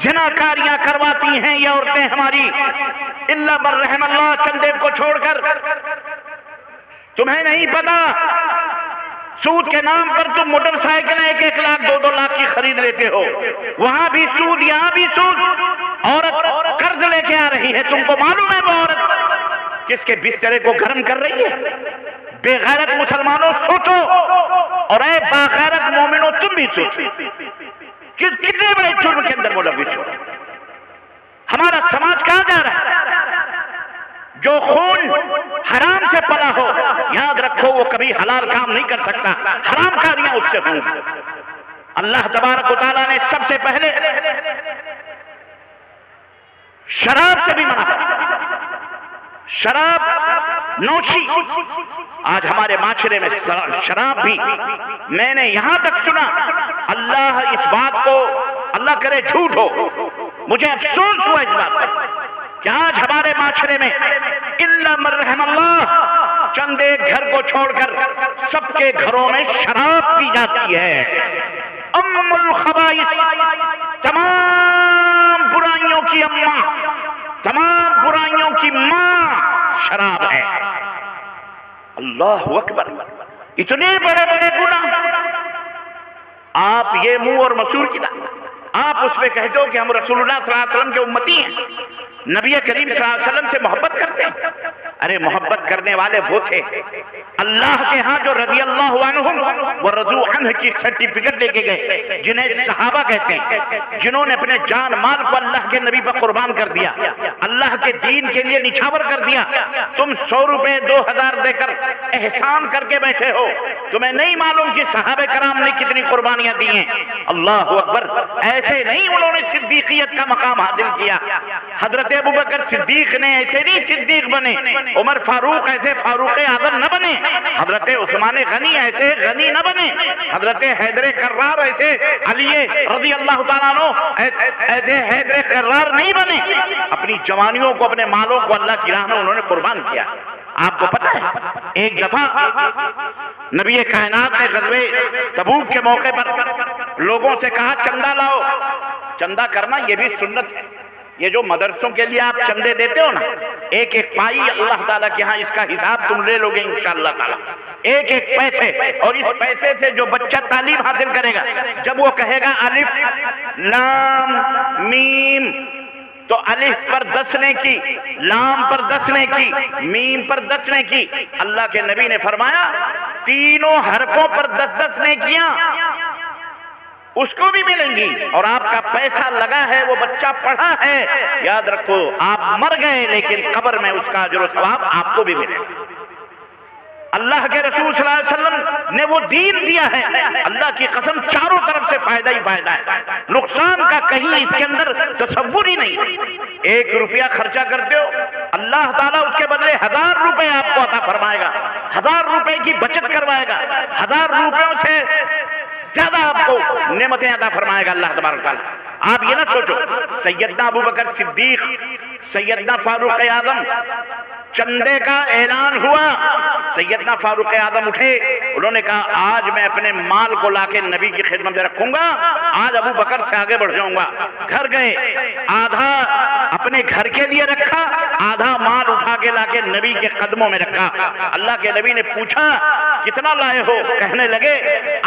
زناکاریاں کرواتی ہیں یہ عورتیں ہماری، اللہ من رحم اللہ، چندے کو چھوڑ کر۔ تمہیں نہیں پتا، سود کے نام پر تم موٹر سائیکل 1-1 لاکھ 2-2 لاکھ کی خرید لیتے ہو، وہاں بھی سود یہاں بھی سود۔ عورت قرض لے کے آ رہی ہے، تم کو معلوم ہے وہ عورت کس کے بسترے کو گرم کر رہی ہے؟ بے غیرت مسلمانوں سوچو، اور اے باغیرت مومنوں تم بھی سوچو، کتنے بڑے جرم کے اندر ملوث ہو۔ ہمارا سماج کہاں جا رہا ہے؟ جو خون حرام سے پلا ہو، یاد رکھو وہ کبھی حلال کام نہیں کر سکتا، حرام کاریاں اس سے ہوں گی۔ اللہ تبارک و تعالیٰ نے سب سے پہلے شراب سے بھی منع کیا، شراب نوشی۔ آج ہمارے معاشرے میں شراب بھی، میں نے یہاں تک سنا، اللہ اس بات کو، اللہ کرے جھوٹ ہو، مجھے افسوس ہوا اس بات پر کہ آج ہمارے معاشرے میں الا من رحم اللہ، چند ایک گھر کو چھوڑ کر سب کے گھروں میں شراب پی جاتی ہے۔ ام الخبائث، تمام برائیوں کی اماں، تمام برائیوں کی ماں شراب ہے۔ اللہ اکبر، اتنے بڑے بڑے گناہ۔ آپ یہ منہ اور مسور کی آپ اس پہ کہتے ہو کہ ہم رسول اللہ صلی اللہ علیہ وسلم کے امتی ہیں، نبی کریم صلی اللہ علیہ وسلم سے محبت کرتے ہیں۔ ارے محبت کرنے والے وہ تھے اللہ کے ہاں جو رضی اللہ عنہم ورضوا عنہ کی سرٹیفکیٹ لے کے گئے، جنہیں صحابہ کہتے ہیں، جنہوں نے اپنے جان مال کو اللہ کے نبی پر قربان کر دیا، اللہ کے دین کے لیے نچھاور کر دیا۔ تم 100 روپے 2000 دے کر احسان کر کے بیٹھے ہو، تمہیں نہیں معلوم کہ صحابہ کرام نے کتنی قربانیاں دی ہیں۔ اللہ اکبر، ایسے نہیں انہوں نے صدیقیت کا مقام حاصل کیا۔ حضرت ابوبکر صدیق نے ایسے نہیں صدیق بنے، عمر فاروق ایسے فاروق اعظم نہ بنے، حضرت عثمان غنی ایسے غنی نہ بنے، حضرت حیدر کرار ایسے علی رضی اللہ تعالیٰ عنہ ایسے حیدر کرار نہیں بنے۔ اپنی جوانیوں کو، اپنے مالوں کو اللہ کی راہ میں انہوں نے قربان کیا۔ آپ کو پتہ ہے ایک دفعہ نبی کائنات نے غزوہ تبوک کے موقع پر لوگوں سے کہا چندہ لاؤ. چندہ کرنا یہ بھی سنت ہے. یہ جو مدرسوں کے لیے آپ چندے دیتے ہو نا، ایک ایک پائی اللہ تعالیٰ کے ہاں اس کا حساب تم لے لو گے انشاءاللہ تعالیٰ. ایک ایک پیسے، اور اس پیسے سے جو بچہ تعلیم حاصل کرے گا، جب وہ کہے گا الف لام میم، تو الف پر 10 نیکی، لام پر 10 نیکی، میم پر 10 نیکی. اللہ کے نبی نے فرمایا تینوں حرفوں پر 10 نیکیاں اس کو بھی ملیں گی، اور آپ کا پیسہ لگا ہے، وہ بچہ پڑھا ہے. یاد رکھو آپ مر گئے لیکن قبر میں اس کا اجر و ثواب آپ کو بھی ملے گا. اللہ کے رسول صلی اللہ علیہ وسلم نے وہ دین دیا ہے، اللہ کی قسم چاروں طرف سے فائدہ ہی فائدہ ہے، نقصان کا کہیں اس کے اندر تصور ہی نہیں. 1 روپیہ خرچہ کرتے ہو، اللہ تعالیٰ اس کے بدلے 1000 روپے آپ کو عطا فرمائے گا، 1000 روپے کی بچت کروائے گا، 1000 روپیوں سے زیادہ آپ کو نعمتیں عطا فرمائے گا اللہ تبارک تعالیٰ. آپ یہ نہ سوچو سیدنا ابوبکر صدیق، سیدنا فاروق اعظم، چندے کا اعلان ہوا، سیدنا فاروق اعظم اٹھے، انہوں نے کہا آج میں اپنے مال کو لا کے نبی کی خدمت میں رکھوں گا، آج ابو بکر سے آگے بڑھ جاؤں گا. گھر گئے، آدھا اپنے گھر کے لیے رکھا، آدھا مال اٹھا کے لا کے نبی کے قدموں میں رکھا. اللہ کے نبی نے پوچھا کتنا لائے ہو؟ کہنے لگے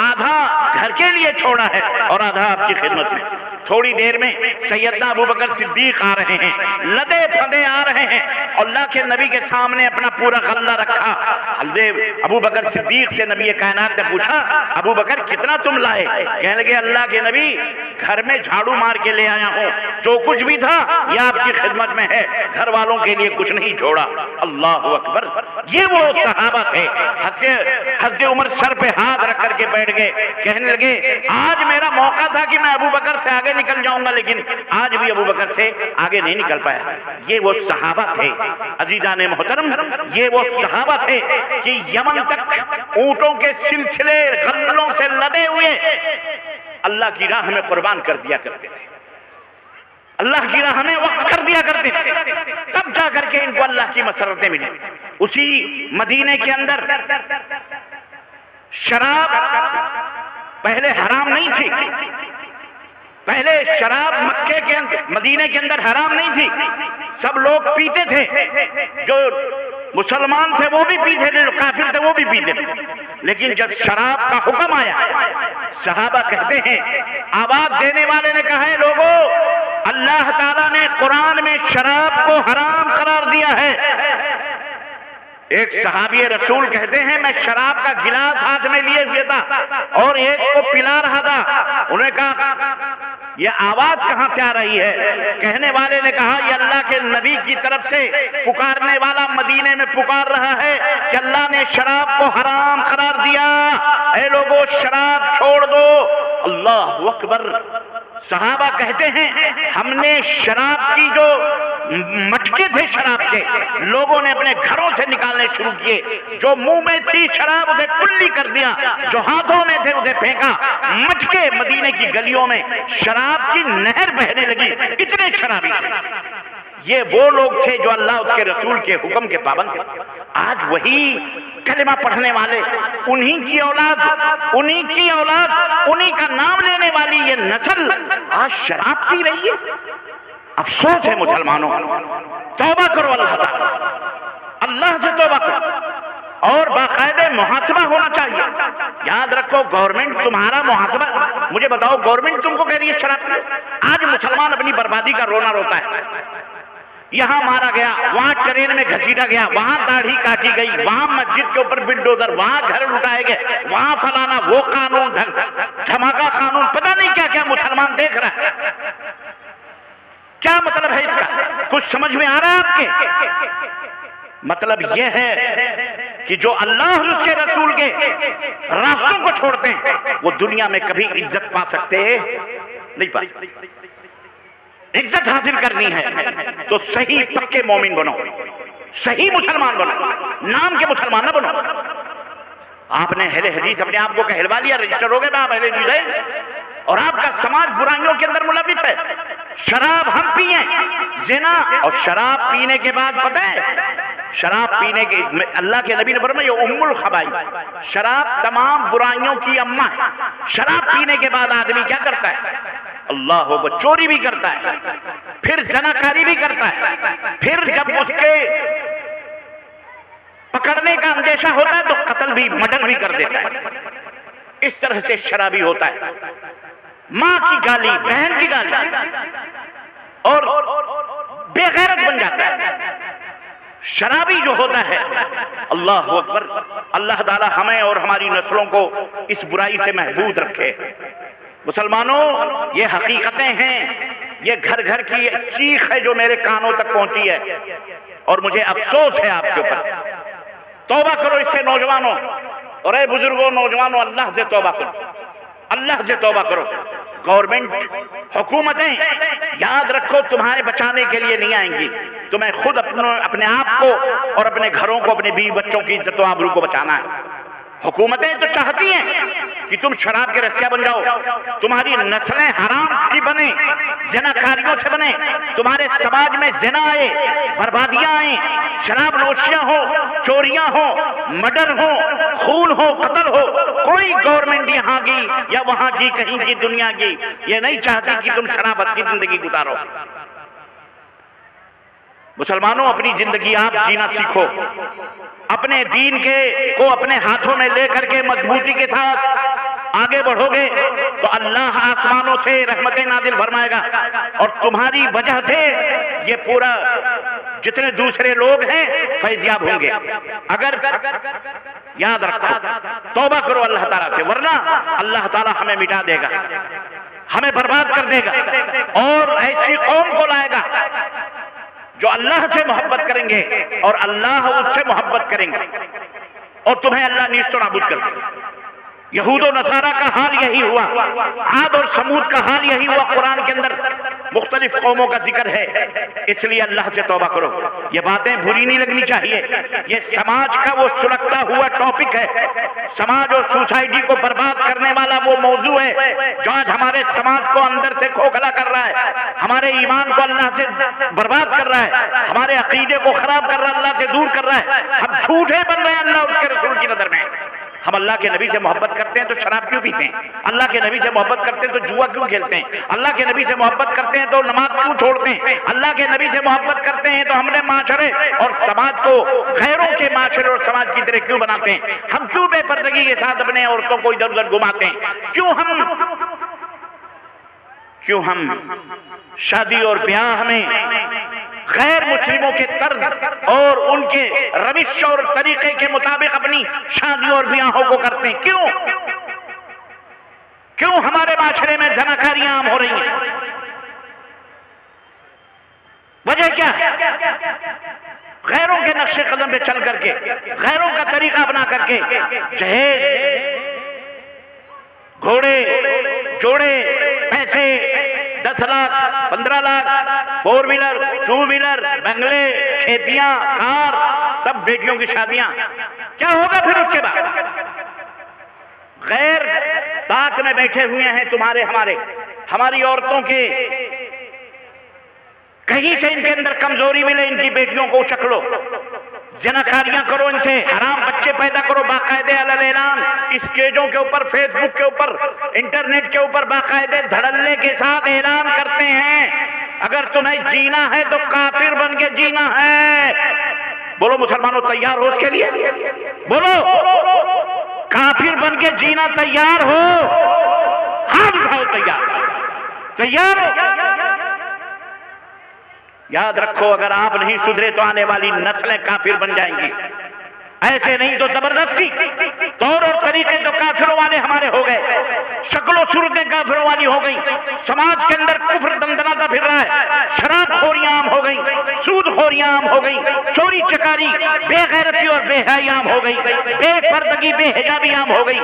آدھا گھر کے لیے چھوڑا ہے اور آدھا آپ کی خدمت میں. تھوڑی دیر میں سیدنا ابوبکر صدیق آ رہے ہیں، لدے پھدے آ رہے ہیں، اللہ کے نبی کے سامنے اپنا پورا غلہ رکھا. حضرت ابوبکر صدیق سے نبی کائنات نے پوچھا ابوبکر کتنا تم لائے؟ کہنے لگے اللہ کے نبی گھر میں جھاڑو مار کے لے آیا ہوں، جو کچھ بھی تھا یہ آپ کی خدمت میں ہے، گھر والوں کے لیے کچھ نہیں چھوڑا. اللہ اکبر. یہ وہ صحابہ تھے. حضرت عمر سر پہ ہاتھ رکھ کر کے بیٹھ گئے، کہنے لگے آج میرا موقع تھا کہ میں ابوبکر سے آگے نکل جاؤں گا، لیکن آج بھی ابوبکر سے آگے نہیں نکل پایا. یہ وہ صحابہ تھے عزیزان محترم، یہ وہ صحابہ تھے کہ یمن تک اونٹوں کے سلسلے غلوں سے لدے ہوئے اللہ کی راہ میں قربان کر دیا کرتے تھے، اللہ کی راہ میں وقف کر دیا کرتے تھے، تب جا کر کے ان کو اللہ کی مسرتیں ملی. اسی مدینے کے اندر شراب پہلے حرام نہیں تھی، پہلے شراب مکے کے اندر مدینے کے اندر حرام نہیں تھی، سب لوگ پیتے تھے، جو مسلمان تھے وہ بھی پیتے تھے، جو کافر تھے وہ بھی پیتے تھے. لیکن جب شراب کا حکم آیا، صحابہ کہتے ہیں آواز دینے والے نے کہا ہے لوگوں اللہ تعالیٰ نے قرآن میں شراب کو حرام قرار دیا ہے. ایک صحابی رسول کہتے ہیں میں شراب کا گلاس ہاتھ میں لیے ہوئے تھا اور ایک کو پلا رہا تھا. انہوں نے کہا یہ آواز کہاں سے آ رہی ہے؟ کہنے والے نے کہا یہ اللہ کے نبی کی طرف سے پکارنے والا مدینے میں پکار رہا ہے کہ اللہ نے شراب کو حرام قرار دیا، اے لوگوں شراب چھوڑ دو. اللہ اکبر. صحابہ کہتے ہیں ہم نے شراب کی جو مٹکے تھے شراب کے لوگوں نے اپنے گھروں سے نکالنے شروع کیے، جو منہ میں تھی شراب اسے کلی کر دیا، جو ہاتھوں میں تھے اسے پھینکا. مٹکے مدینے کی گلیوں میں شراب کی نہر بہنے لگی، اتنے شرابی تھے. یہ وہ لوگ تھے جو اللہ اس کے رسول کے حکم کے پابند تھے. آج وہی کلمہ پڑھنے والے، انہی کی اولاد، انہی کا نام لینے والی یہ نسل آج شراب پی رہی ہے. افسوس ہے مسلمانوں، توبہ کرو اللہ تعالیٰ، اللہ سے توبہ کرو اور باقاعدہ محاسبہ ہونا چاہیے. یاد رکھو گورنمنٹ تمہارا محاسبہ، مجھے بتاؤ گورنمنٹ تم کو کہہ رہی ہے شراب پی. آج مسلمان اپنی بربادی کا رونا روتا ہے. یہاں مارا گیا، وہاں ٹرین میں گھسیٹا گیا، وہاں داڑھی کاٹی گئی، وہاں مسجد کے اوپر بلڈوزر، وہاں گھر لٹائے گئے، وہاں فلانا، وہ قانون دھماکہ قانون، پتہ نہیں کیا کیا مسلمان دیکھ رہا ہے. کیا مطلب ہے اس کا؟ کچھ سمجھ میں آ رہا ہے آپ کے؟ مطلب یہ ہے کہ جو اللہ اور اس کے رسول کے راستوں کو چھوڑتے ہیں وہ دنیا میں کبھی عزت پا سکتے نہیں. پا عزت حاصل کرنی ہے تو صحیح پکے مومن بنو، صحیح مسلمان بنو، نام کے مسلمان نہ بنو. آپ نے اہل حدیث اپنے آپ کو کہلوا لیا، رجسٹر ہو گئے میں آپ اہل حدیث ہے، اور آپ کا سماج برائیوں کے اندر ملوث ہے. شراب ہم پئیں، زنا، اور شراب پینے کے بعد پتہ ہے شراب پینے کے اللہ کے نبی نے فرمایا یہ ام الخبائث، شراب تمام برائیوں کی اماں ہے۔ شراب پینے کے بعد آدمی کیا کرتا ہے؟ اللہ اکبر، چوری بھی کرتا ہے، پھر زناکاری بھی کرتا ہے، پھر جب اس کے پکڑنے کا اندیشہ ہوتا ہے تو قتل بھی، مرڈر بھی کر دیتا ہے۔ اس طرح سے شرابی ہوتا ہے، ماں کی گالی، بہن کی گالی، اور بے غیرت بن جاتا ہے۔ شرابی جو ہوتا ہے، اللہ اکبر، اللہ تعالی ہمیں اور ہماری نسلوں کو اس برائی سے محفوظ رکھے۔ مسلمانوں، یہ حقیقتیں ہیں، یہ گھر گھر کی چیخ ہے جو میرے کانوں تک پہنچی ہے، اور مجھے افسوس ہے آپ کے اوپر۔ توبہ کرو اس سے نوجوانوں، اور اے بزرگوں، نوجوانوں، اللہ سے توبہ کرو، اللہ سے توبہ کرو۔ گورنمنٹ، حکومتیں یاد رکھو تمہارے بچانے کے لیے نہیں آئیں گی، تمہیں خود اپنے آپ کو اور اپنے گھروں کو، اپنے بیوی بچوں کی عزت و آبرو کو بچانا ہے۔ حکومتیں تو چاہتی ہیں کہ تم شراب کے رسیا بن جاؤ، تمہاری نسلیں حرام کی بنیں، زناکاریوں سے بنیں، تمہارے سماج میں زنا آئے، بربادیاں آئیں، شراب نوشیاں ہو، چوریاں ہو، مرڈر ہو، خون ہو، قتل ہو۔ کوئی گورنمنٹ یہاں کی یا وہاں کی، کہیں کی دنیا کی یہ نہیں چاہتی کہ تم شرابت کی زندگی گزارو۔ مسلمانوں، اپنی زندگی آپ جینا سیکھو، اپنے دین کو اپنے ہاتھوں میں لے کر کے مضبوطی کے ساتھ آگے بڑھو گے تو اللہ آسمانوں سے رحمتیں نازل فرمائے گا، اور تمہاری وجہ سے یہ پورا جتنے دوسرے لوگ ہیں فیضیاب ہوں گے۔ اگر یاد رکھو، توبہ کرو اللہ تعالیٰ سے، ورنہ اللہ تعالیٰ ہمیں مٹا دے گا، ہمیں برباد کر دے گا، اور ایسی قوم کو لائے گا جو اللہ سے محبت کریں گے اور اللہ اس سے محبت کریں گے، اور تمہیں اللہ نیست و نابود کر دے گا۔ یہود و نصارہ کا حال یہی ہوا، عاد اور سمود کا حال یہی ہوا۔ قرآن کے اندر مختلف قوموں کا ذکر ہے، اس لیے اللہ سے توبہ کرو۔ یہ باتیں بری نہیں لگنی چاہیے، یہ سماج کا وہ سلگتا ہوا ٹاپک ہے، سماج اور سوسائٹی کو برباد کرنے والا وہ موضوع ہے جو آج ہمارے سماج کو اندر سے کھوکھلا کر رہا ہے، ہمارے ایمان کو اللہ سے برباد کر رہا ہے، ہمارے عقیدے کو خراب کر رہا ہے، اللہ سے دور کر رہا ہے۔ ہم جھوٹے بن رہے ہیں اللہ اور اس کے رسول کی نظر میں۔ ہم اللہ کے نبی سے محبت کرتے ہیں تو شراب کیوں پیتے ہیں؟ اللہ کے نبی سے محبت کرتے ہیں تو جوا کیوں کھیلتے ہیں؟ اللہ کے نبی سے محبت کرتے ہیں تو نماز کیوں چھوڑتے ہیں؟ اللہ کے نبی سے محبت کرتے ہیں تو ہم نے معاشرے اور سماج کو غیروں کے معاشرے اور سماج کی طرح کیوں بناتے ہیں؟ ہم کیوں بے پردگی کے ساتھ اپنے عورتوں کو ادھر ادھر گھماتے ہیں؟ کیوں ہم شادی اور بیاہ میں غیر مسلموں کے طرز اور ان کے روش اور طریقے کے مطابق اپنی شادی اور بیاہوں کو کرتے ہیں؟ کیوں ہمارے معاشرے میں زناکاریاں عام ہو رہی ہیں؟ وجہ کیا ہے؟ غیروں کے نقش قدم پہ چل کر کے، غیروں کا طریقہ اپنا کر کے جہیز، گھوڑے، جوڑے، پیسے، 10 لاکھ، 15 لاکھ، 4 ویلر، 2 ویلر، بنگلے، کھیتیاں، کار، تب بیٹیوں کی شادیاں۔ کیا ہوگا پھر اس کے بعد؟ غیر طاق میں بیٹھے ہوئے ہیں تمہارے ہماری عورتوں کے، کہیں سے ان کے اندر کمزوری ملے ان کی بیٹیوں کو اچک لو، زناکاریاں کرو، ان سے حرام بچے پیدا کرو، باقاعدہ علی اعلان اسٹیجوں کے اوپر، فیس بک کے اوپر، انٹرنیٹ کے اوپر باقاعدہ دھڑلے کے ساتھ اعلان کرتے ہیں اگر تمہیں جینا ہے تو کافر بن کے جینا ہے۔ بولو مسلمانوں، تیار ہو اس کے لیے؟ بولو، کافر بن کے جینا تیار ہو؟ ہاتھ اٹھاؤ، تیار ہو؟ یاد رکھو، اگر آپ نہیں سدھرے تو آنے والی نسلیں کافر بن جائیں گی۔ ایسے نہیں تو زبردستی طور اور طریقے تو کافروں والے ہمارے ہو گئے، شکل و صورتیں کافروں والی ہو گئی، سماج کے اندر کفر دندناتا پھر رہا ہے، شراب خوریاں عام ہو گئی، سود خوریاں عام ہو گئی، چوری چکاری، بے غیرتی اور بے حیائی عام ہو گئی، بے پردگی، بے حجابی عام ہو گئی،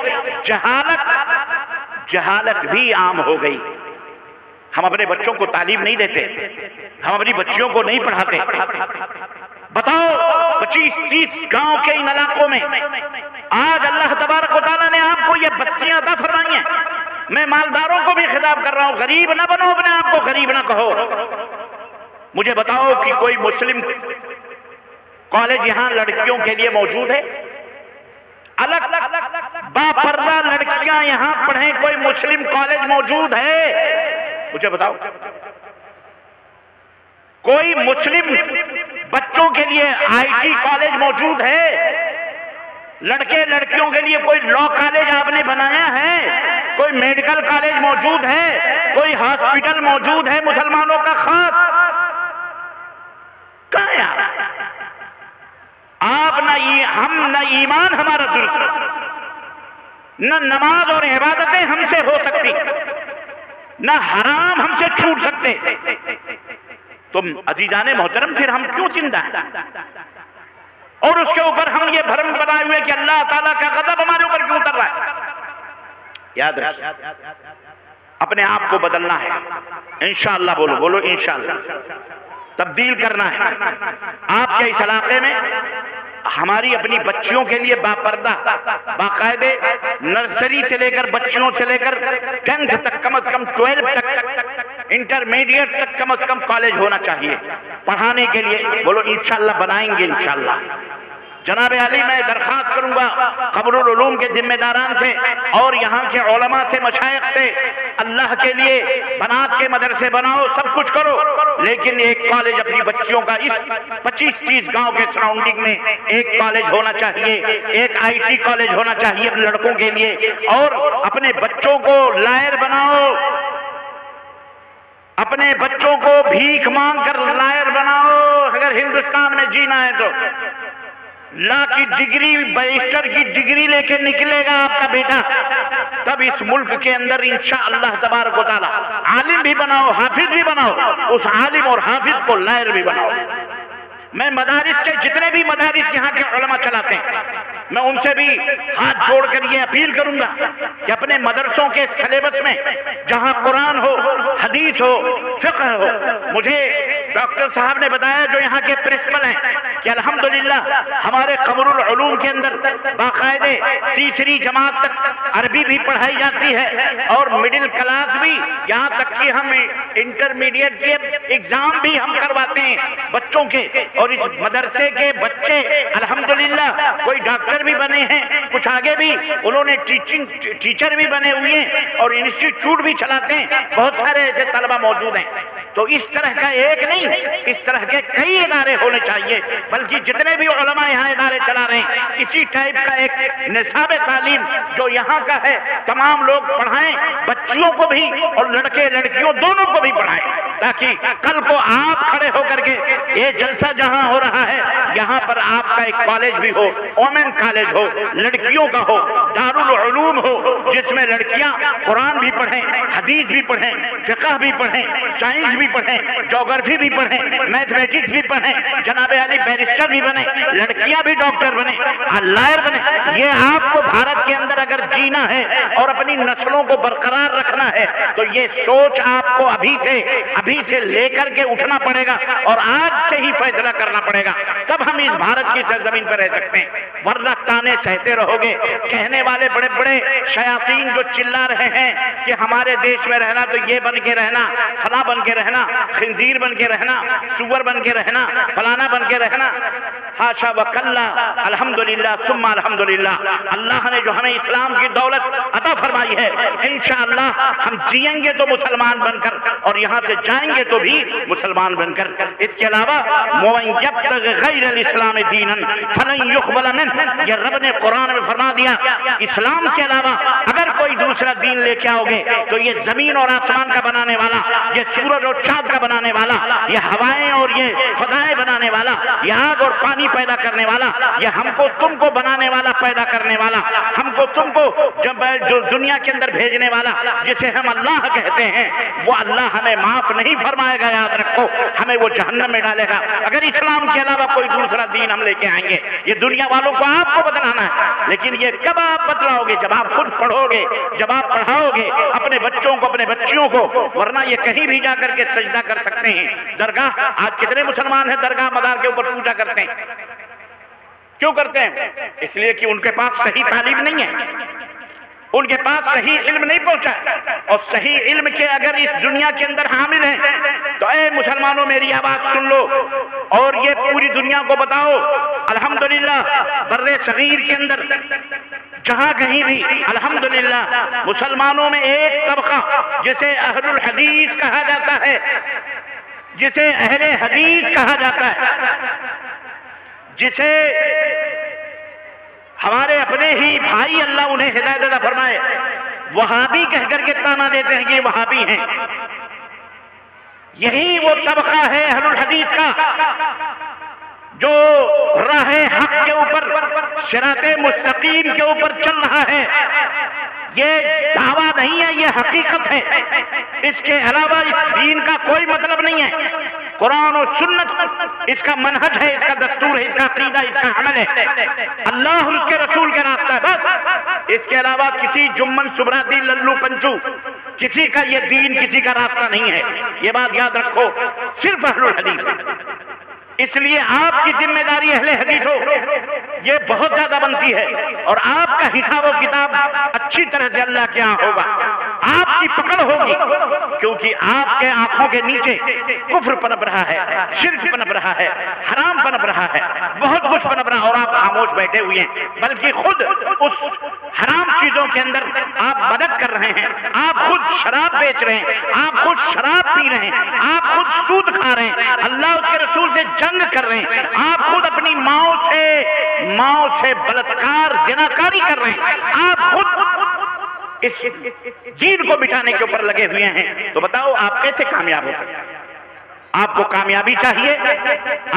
جہالت بھی عام ہو گئی۔ ہم اپنے بچوں کو تعلیم نہیں دیتے، ہم اپنی بچیوں کو نہیں پڑھاتے۔ بتاؤ 25-30 گاؤں کے ان علاقوں میں آج اللہ تبارک و تعالیٰ نے آپ کو یہ بستیاں عطا فرمائی ہیں۔ میں مالداروں کو بھی خطاب کر رہا ہوں، غریب نہ بنو، اپنے آپ کو غریب نہ کہو۔ مجھے بتاؤ کہ کوئی مسلم کالج یہاں لڑکیوں کے لیے موجود ہے؟ الگ باپردہ لڑکیاں یہاں پڑھیں کوئی مسلم کالج موجود ہے؟ مجھے بتاؤ، کوئی مسلم بچوں کے لیے آئی ٹی کالج موجود ہے؟ لڑکے لڑکیوں کے لیے کوئی لا کالج آپ نے بنایا ہے؟ کوئی میڈیکل کالج موجود ہے؟ کوئی ہاسپٹل موجود ہے مسلمانوں کا خاص؟ کہاں ہے آپ؟ نہ ایمان ہمارا درست، نہ نماز اور عبادتیں ہم سے ہو سکتی، نہ حرام ہم سے چھوٹ سکتے، تم عزیزان محترم پھر ہم کیوں زندہ ہیں؟ اور اس کے اوپر ہم یہ بھرم بنائے ہوئے کہ اللہ تعالیٰ کا غضب ہمارے اوپر کیوں اتر رہا ہے؟ یاد رکھیں، اپنے آپ کو بدلنا ہے انشاءاللہ، بولو انشاءاللہ، تبدیل کرنا ہے۔ آپ کے اس علاقے میں ہماری اپنی بچیوں کے لیے باپردہ باقاعدے نرسری سے لے کر بچیوں سے لے کر 10th تک، کم از کم 12 تک، انٹرمیڈیٹ تک کم از کم کالج ہونا چاہیے پڑھانے کے لیے، بولو انشاءاللہ بنائیں گے انشاءاللہ۔ جناب علی میں درخواست کروں گا قبر العلوم کے ذمہ داران سے اور یہاں کے علماء سے، مشائخ سے، اللہ کے لیے بنات کے مدرسے بناؤ، سب کچھ کرو، لیکن ایک کالج اپنی بچیوں کا اس 25-30 گاؤں کے سراؤنڈنگ میں ایک کالج ہونا چاہیے، ایک آئی ٹی کالج ہونا چاہیے اپنے لڑکوں کے لیے، اور اپنے بچوں کو لائر بناؤ، اپنے بچوں کو بھیک مانگ کر لائر بناؤ۔ اگر ہندوستان میں جینا ہے تو لا کی ڈگری، بیرسٹر کی ڈگری لے کے نکلے گا آپ کا بیٹا، تب اس ملک کے اندر انشاءاللہ تبارک و تعالی عالم بھی بناؤ، حافظ بھی بناؤ، اس عالم اور حافظ کو لائر بھی بناؤ۔ میں مدارس کے جتنے بھی مدارس یہاں کے علماء چلاتے ہیں، میں ان سے بھی ہاتھ جوڑ کر یہ اپیل کروں گا کہ اپنے مدرسوں کے سلیبس میں جہاں قرآن ہو، حدیث ہو، فقہ ہو، مجھے ڈاکٹر صاحب نے بتایا جو یہاں کے پرنسپل ہیں کہ الحمدللہ ہمارے قبر العلوم کے اندر باقاعدے 3 جماعت تک عربی بھی پڑھائی جاتی ہے اور مڈل کلاس بھی، یہاں تک کہ ہم انٹرمیڈیٹ کے ایگزام بھی ہم کرواتے ہیں بچوں کے، اور اس مدرسے کے بچے الحمدللہ کوئی ڈاکٹر بھی بنے ہیں، کچھ آگے بھی انہوں نے ٹیچر بھی بنے ہوئے ہیں اور انسٹیٹیوٹ بھی چلاتے ہیں، بہت سارے ایسے طلبہ موجود ہیں۔ تو اس طرح کا ایک نہیں، اس طرح کے کئی ادارے ہونے چاہیے، بلکہ جتنے بھی علماء یہاں ادارے چلا رہے ہیں اسی ٹائپ کا ایک نصاب تعلیم جو یہاں کا ہے تمام لوگ پڑھائیں، بچیوں کو بھی اور لڑکے لڑکیوں دونوں کو بھی پڑھائیں، تاکہ کل کو آپ کھڑے ہو کر کے یہ جلسہ جہاں ہو رہا ہے یہاں پر آپ کا ایک کالج بھی ہو، اومن کالج ہو، لڑکیوں کا ہو، دارالعلوم ہو، جس میں لڑکیاں قرآن بھی پڑھیں، حدیث بھی پڑھیں، فقہ بھی پڑھیں، سائنس بھی پڑھیں، جغرافی بھی پڑھیں، میتھمیٹکس بھی پڑھیں، جناب علی بیرسٹر بھی بنے، لڑکیاں بھی ڈاکٹر بنے، لائر بنے۔ یہ آپ کو بھارت کے اندر اگر جینا ہے اور اپنی نسلوں کو برقرار رکھنا ہے تو یہ سوچ آپ کو ابھی سے لے کر کے اٹھنا پڑے گا اور آج سے ہی فیصلہ کرنا پڑے گا، تب ہم اس بھارت کی سرزمین پر رہ سکتے ہیں، ورنہ تانے سہتے رہو گے۔ کہنے والے بڑے بڑے شیاطین جو چلا رہے ہیں کہ ہمارے دیش میں رہنا تو یہ بن کے رہنا، فلاں بن کے رہنا، خنزیر بن کے رہنا، سور بن کے رہنا، فلانا بن کے رہنا، حاشا وکلا، الحمدللہ ثم الحمدللہ، اللہ نے جو ہمیں اسلام کی دولت عطا فرمائی ہے انشاءاللہ ہم جئیں گے تو مسلمان بن کر اور یہاں سے جائیں گے تو بھی مسلمان بن کر۔ اس کے علاوہ وَمَن يَبْتَغِ غَيْرَ الْإِسْلَامِ دِينًا فَلَن يُقْبَلَ مِنْهُ، یہ رب نے قرآن میں فرما دیا اسلام کے علاوہ اگر کوئی دوسرا دین لے کے آؤ گے تو یہ زمین اور آسمان کا بنانے والا، یہ سورج اور چاند کا بنانے والا، یہ ہوائیں اور یہ فضائیں بنانے والا، یہ آگ اور پانی پیدا کرنے والا، یہ ہم کو تم کو بنانے والا، پیدا کرنے والا، ہم کو تم کو جو دنیا کے اندر بھیجنے والا جسے ہم اللہ کہتے ہیں، وہ اللہ ہمیں معاف نہیں فرمائے گا، یاد رکھو، ہمیں وہ جہنم میں ڈالے گا اگر اسلام کے علاوہ کوئی دوسرا دین ہم لے کے آئیں گے۔ یہ دنیا والوں کو آپ کو بدلانا ہے، لیکن یہ کب آپ بدلاؤ گے؟ جب آپ خود پڑھو گے، جب آپ پڑھاؤ گے اپنے بچوں کو، اپنے بچیوں کو، ورنہ یہ کہیں بھی جا کر کے سجدہ کر سکتے ہیں۔ درگاہ، آج کتنے مسلمان ہیں درگاہ مدار کے اوپر پوجا کرتے ہیں؟ کیوں کرتے ہیں؟ اس لیے کہ ان کے پاس صحیح تعلیم نہیں ہے، ان کے پاس صحیح علم نہیں پہنچا، اور صحیح علم کے اگر اس دنیا کے اندر حامل ہیں تو اے مسلمانوں میری آواز سن لو اور یہ پوری دنیا کو بتاؤ، الحمدللہ برِ صغیر کے اندر جہاں کہیں بھی الحمدللہ مسلمانوں میں ایک طبقہ جسے اہل الحدیث کہا جاتا ہے، جسے اہل حدیث کہا جاتا ہے، جسے ہمارے اپنے ہی بھائی اللہ انہیں ہدایت عطا فرمائے وہابی کہہ کر کے طعنہ دیتے ہیں کہ یہ وہابی ہیں، یہی وہ طبقہ ہے اہل الحدیث کا جو راہ حق کے اوپر صراط مستقیم کے اوپر چل رہا ہے۔ یہ دعویٰ نہیں ہے، یہ حقیقت ہے، اس کے علاوہ اس دین کا کوئی مطلب نہیں ہے۔ قرآن و سنت اس کا منہج ہے، اس کا دستور ہے، اس کا عقیدہ، اس کا عمل ہے، اللہ اور اس کے رسول کے راستہ ہے، بس اس کے علاوہ کسی جمن سبراتی للو پنچو کسی کا یہ دین، کسی کا راستہ نہیں ہے، یہ بات یاد رکھو، صرف اہل الحدیث ہے۔ اس لیے آپ کی ذمہ داری اہل حدیث ہو یہ بہت زیادہ بنتی ہے، اور آپ کا حساب و کتاب اچھی طرح سے اللہ کے ہاں ہوگا، آپ کی پکڑ ہوگی، کیونکہ آپ کے آنکھوں کے نیچے کفر پنپ رہا ہے، شرک پنپ رہا ہے، حرام پنپ رہا ہے، بہت کچھ پنپ رہا ہے، اور آپ خاموش بیٹھے ہوئے ہیں، بلکہ خود اس حرام چیزوں کے اندر آپ مدد کر رہے ہیں، آپ خود شراب بیچ رہے ہیں، آپ خود شراب پی رہے ہیں، آپ خود سود کھا رہے ہیں، اللہ کے رسول سے جنگ کر رہے ہیں، آپ خود اپنی ماؤں سے بلاತ್ಕಾರ زناکاری کر رہے ہیں، آپ خود اس دین کو بٹھانے کے اوپر لگے ہوئے ہیں، تو بتاؤ آپ کیسے کامیاب ہو سکتے ہیں؟ آپ کو کامیابی چاہیے،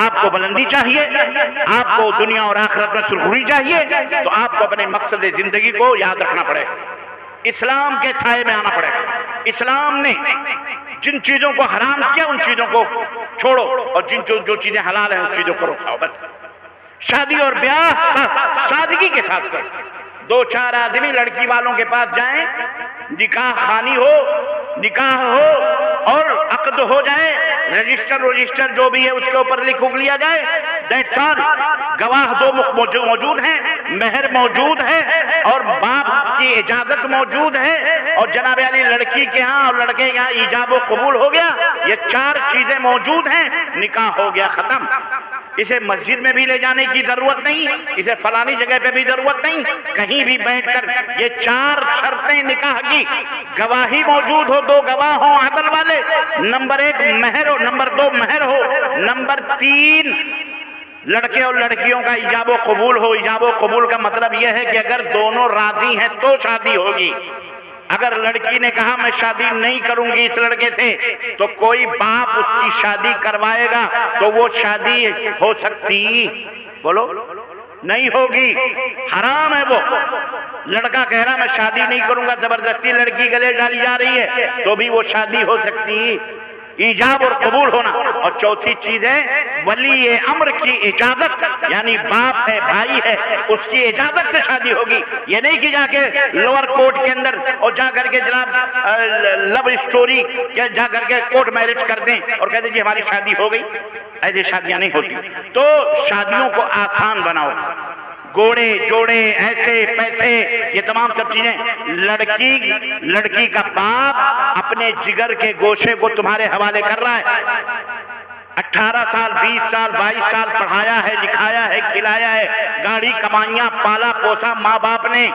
آپ کو بلندی چاہیے، آپ کو دنیا اور آخرت میں سرخروئی چاہیے، تو آپ کو اپنے مقصد زندگی کو یاد رکھنا پڑے گا، اسلام کے سائے میں آنا پڑے گا۔ اسلام نے جن چیزوں کو حرام کیا ان چیزوں کو چھوڑو، اور جو چیزیں حلال ہیں ان چیزوں کو رکھاؤ، بس شادی اور بیاہ سادگی کے ساتھ کرو، دو چار آدمی لڑکی والوں کے پاس جائیں، نکاح خوانی ہو، نکاح ہو اور عقد ہو جائے، رجسٹر جو بھی ہے اس کے اوپر لکھ لیا جائے، دیٹس آل، گواہ دو موجود ہیں، مہر موجود ہے اور باپ کی اجازت موجود ہے، اور جناب علی لڑکی کے ہاں اور لڑکے کے ہاں ایجاب و قبول ہو گیا، یہ چار چیزیں موجود ہیں، نکاح ہو گیا، ختم۔ اسے مسجد میں بھی لے جانے کی ضرورت نہیں، اسے فلانی جگہ پہ بھی ضرورت نہیں، کہیں بھی بیٹھ کر یہ چار شرطیں نکاح کی، گواہی موجود ہو، دو گواہ ہوں عدل والے، نمبر 1 مہر ہو، نمبر 2 مہر ہو، نمبر 3 لڑکے اور لڑکیوں کا ایجاب و قبول ہو۔ ایجاب و قبول کا مطلب یہ ہے کہ اگر دونوں راضی ہیں تو شادی ہوگی، اگر لڑکی نے کہا میں شادی نہیں کروں گی اس لڑکے سے، تو کوئی باپ اس کی شادی کروائے گا تو وہ شادی ہو سکتی؟ بولو نہیں ہوگی، حرام ہے وہ۔ لڑکا کہہ رہا میں شادی نہیں کروں گا، زبردستی لڑکی گلے ڈالی جا رہی ہے تو بھی وہ شادی ہو سکتی، ایجاب اور قبول ہونا۔ اور چوتھی چیز ہے ولی امر کی اجازت، یعنی باپ ہے، بھائی ہے، اس کی اجازت سے شادی ہوگی، یہ نہیں کہ جا کے لوور کورٹ کے اندر اور جا کر کے جناب لو اسٹوری جا کر کے کورٹ میرج کر دیں اور کہہ دیں جی ہماری شادی ہو گئی، ایسے شادیاں نہیں ہوتی۔ تو شادیوں کو آسان بناؤ، گوڑے جوڑے ایسے پیسے یہ تمام سب چیزیں، لڑکی کا باپ اپنے جگر کے گوشے کو تمہارے حوالے کر رہا ہے، 18 سال 20 سال 22 سال پڑھایا ہے، لکھایا ہے، کھلایا ہے، گاڑی کمائیاں پالا پوسا ماں باپ نے،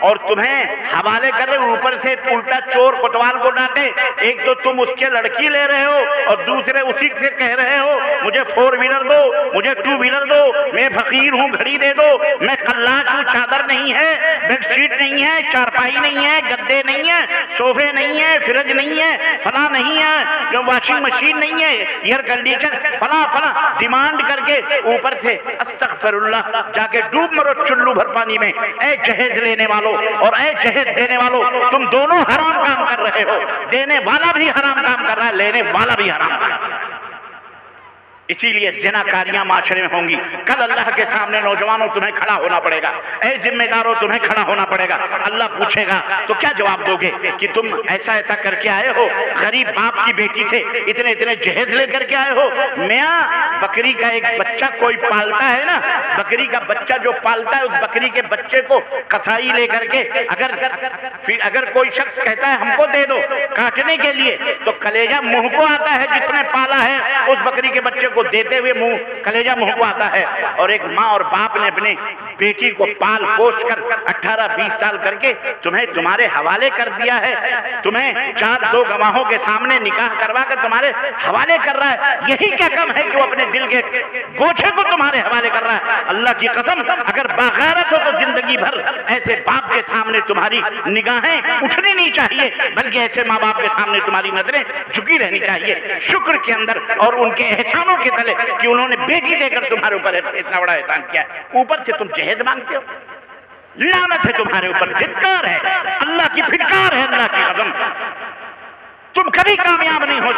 اور تمہیں حوالے کر رہے، اوپر سے الٹا چور کوتوال کو ڈانٹے۔ ایک تو تم اس کے لڑکی لے رہے ہو اور دوسرے اسی سے کہہ رہے ہو مجھے 4 ویلر دو، مجھے 2 ویلر دو، میں فقیر ہوں گھڑی دے دو، میں قلاش ہوں چادر نہیں ہے، بیڈ شیٹ نہیں ہے، چارپائی نہیں ہے، گدے نہیں ہے، صوفے نہیں ہے، فریج نہیں ہے، فلاں نہیں ہے، واشنگ مشین نہیں ہے، ایئر کنڈیشن فلاں فلاں ڈیمانڈ کر کے اوپر سے استغفر اللہ جا کے ڈوب مرو چلو بھر پانی میں۔ اے جہیز لینے والوں اور اے جہیز دینے والوں، تم دونوں حرام کام کر رہے ہو، دینے والا بھی حرام کام کر رہا ہے، لینے والا بھی حرام کام کر رہا ہے۔ اسی لیے زناکاریاں معاشرے میں ہوں گی، کل اللہ کے سامنے نوجوانوں تمہیں کھڑا ہونا پڑے گا، اے ذمہ داروں تمہیں کھڑا ہونا پڑے گا، اللہ پوچھے گا تو کیا جواب دو گے کہ تم ایسا ایسا کر کے آئے ہو، غریب باپ کی بیٹی سے اتنے جہیز لے کر کے آئے ہو۔ میاں بکری کا ایک بچہ کوئی پالتا ہے نا، بکری کا بچہ جو پالتا ہے اس بکری کے بچے کو کسائی لے کر کے اگر کوئی شخص کہتا ہے ہم کو دے دو کاٹنے کے لیے، تو کلیجہ منہ کو آتا ہے جس نے پالا ہے اس بکری کے بچے کو کو دیتے ہوئے کلیجہ منہ کو آتا ہے. اور ایک ماں اور باپ نے اپنے بیٹی کو پال پوش کر 18-20 سال کر کے تمہیں تمہارے حوالے کر دیا ہے, تمہیں 4 گواہوں کے سامنے نکاح کروا کر تمہارے حوالے کر رہا ہے. یہی کیا کم ہے کہ وہ اپنے دل کے گوچھے کو تمہارے حوالے کر رہا ہے. اللہ کی قسم اگر باغیرت ہو تو زندگی بھر ایسے باپ کے سامنے تمہاری نگاہیں اٹھنی نہیں چاہیے, بلکہ ایسے ماں باپ کے سامنے تمہاری نظریں جھکی رہنی چاہیے, شکر کے اندر اور ان کے احسانوں کے تلے کہ انہوں نے بیٹی دے کر تمہارے اوپر اتنا بڑا احسان کیا ہے. اوپر سے تم جہیز مانگتے ہو. لعنت ہے تمہارے اوپر, دھتکار ہے, اللہ کی پھٹکار ہے. اللہ کی قسم تم کبھی کامیاب نہیں ہو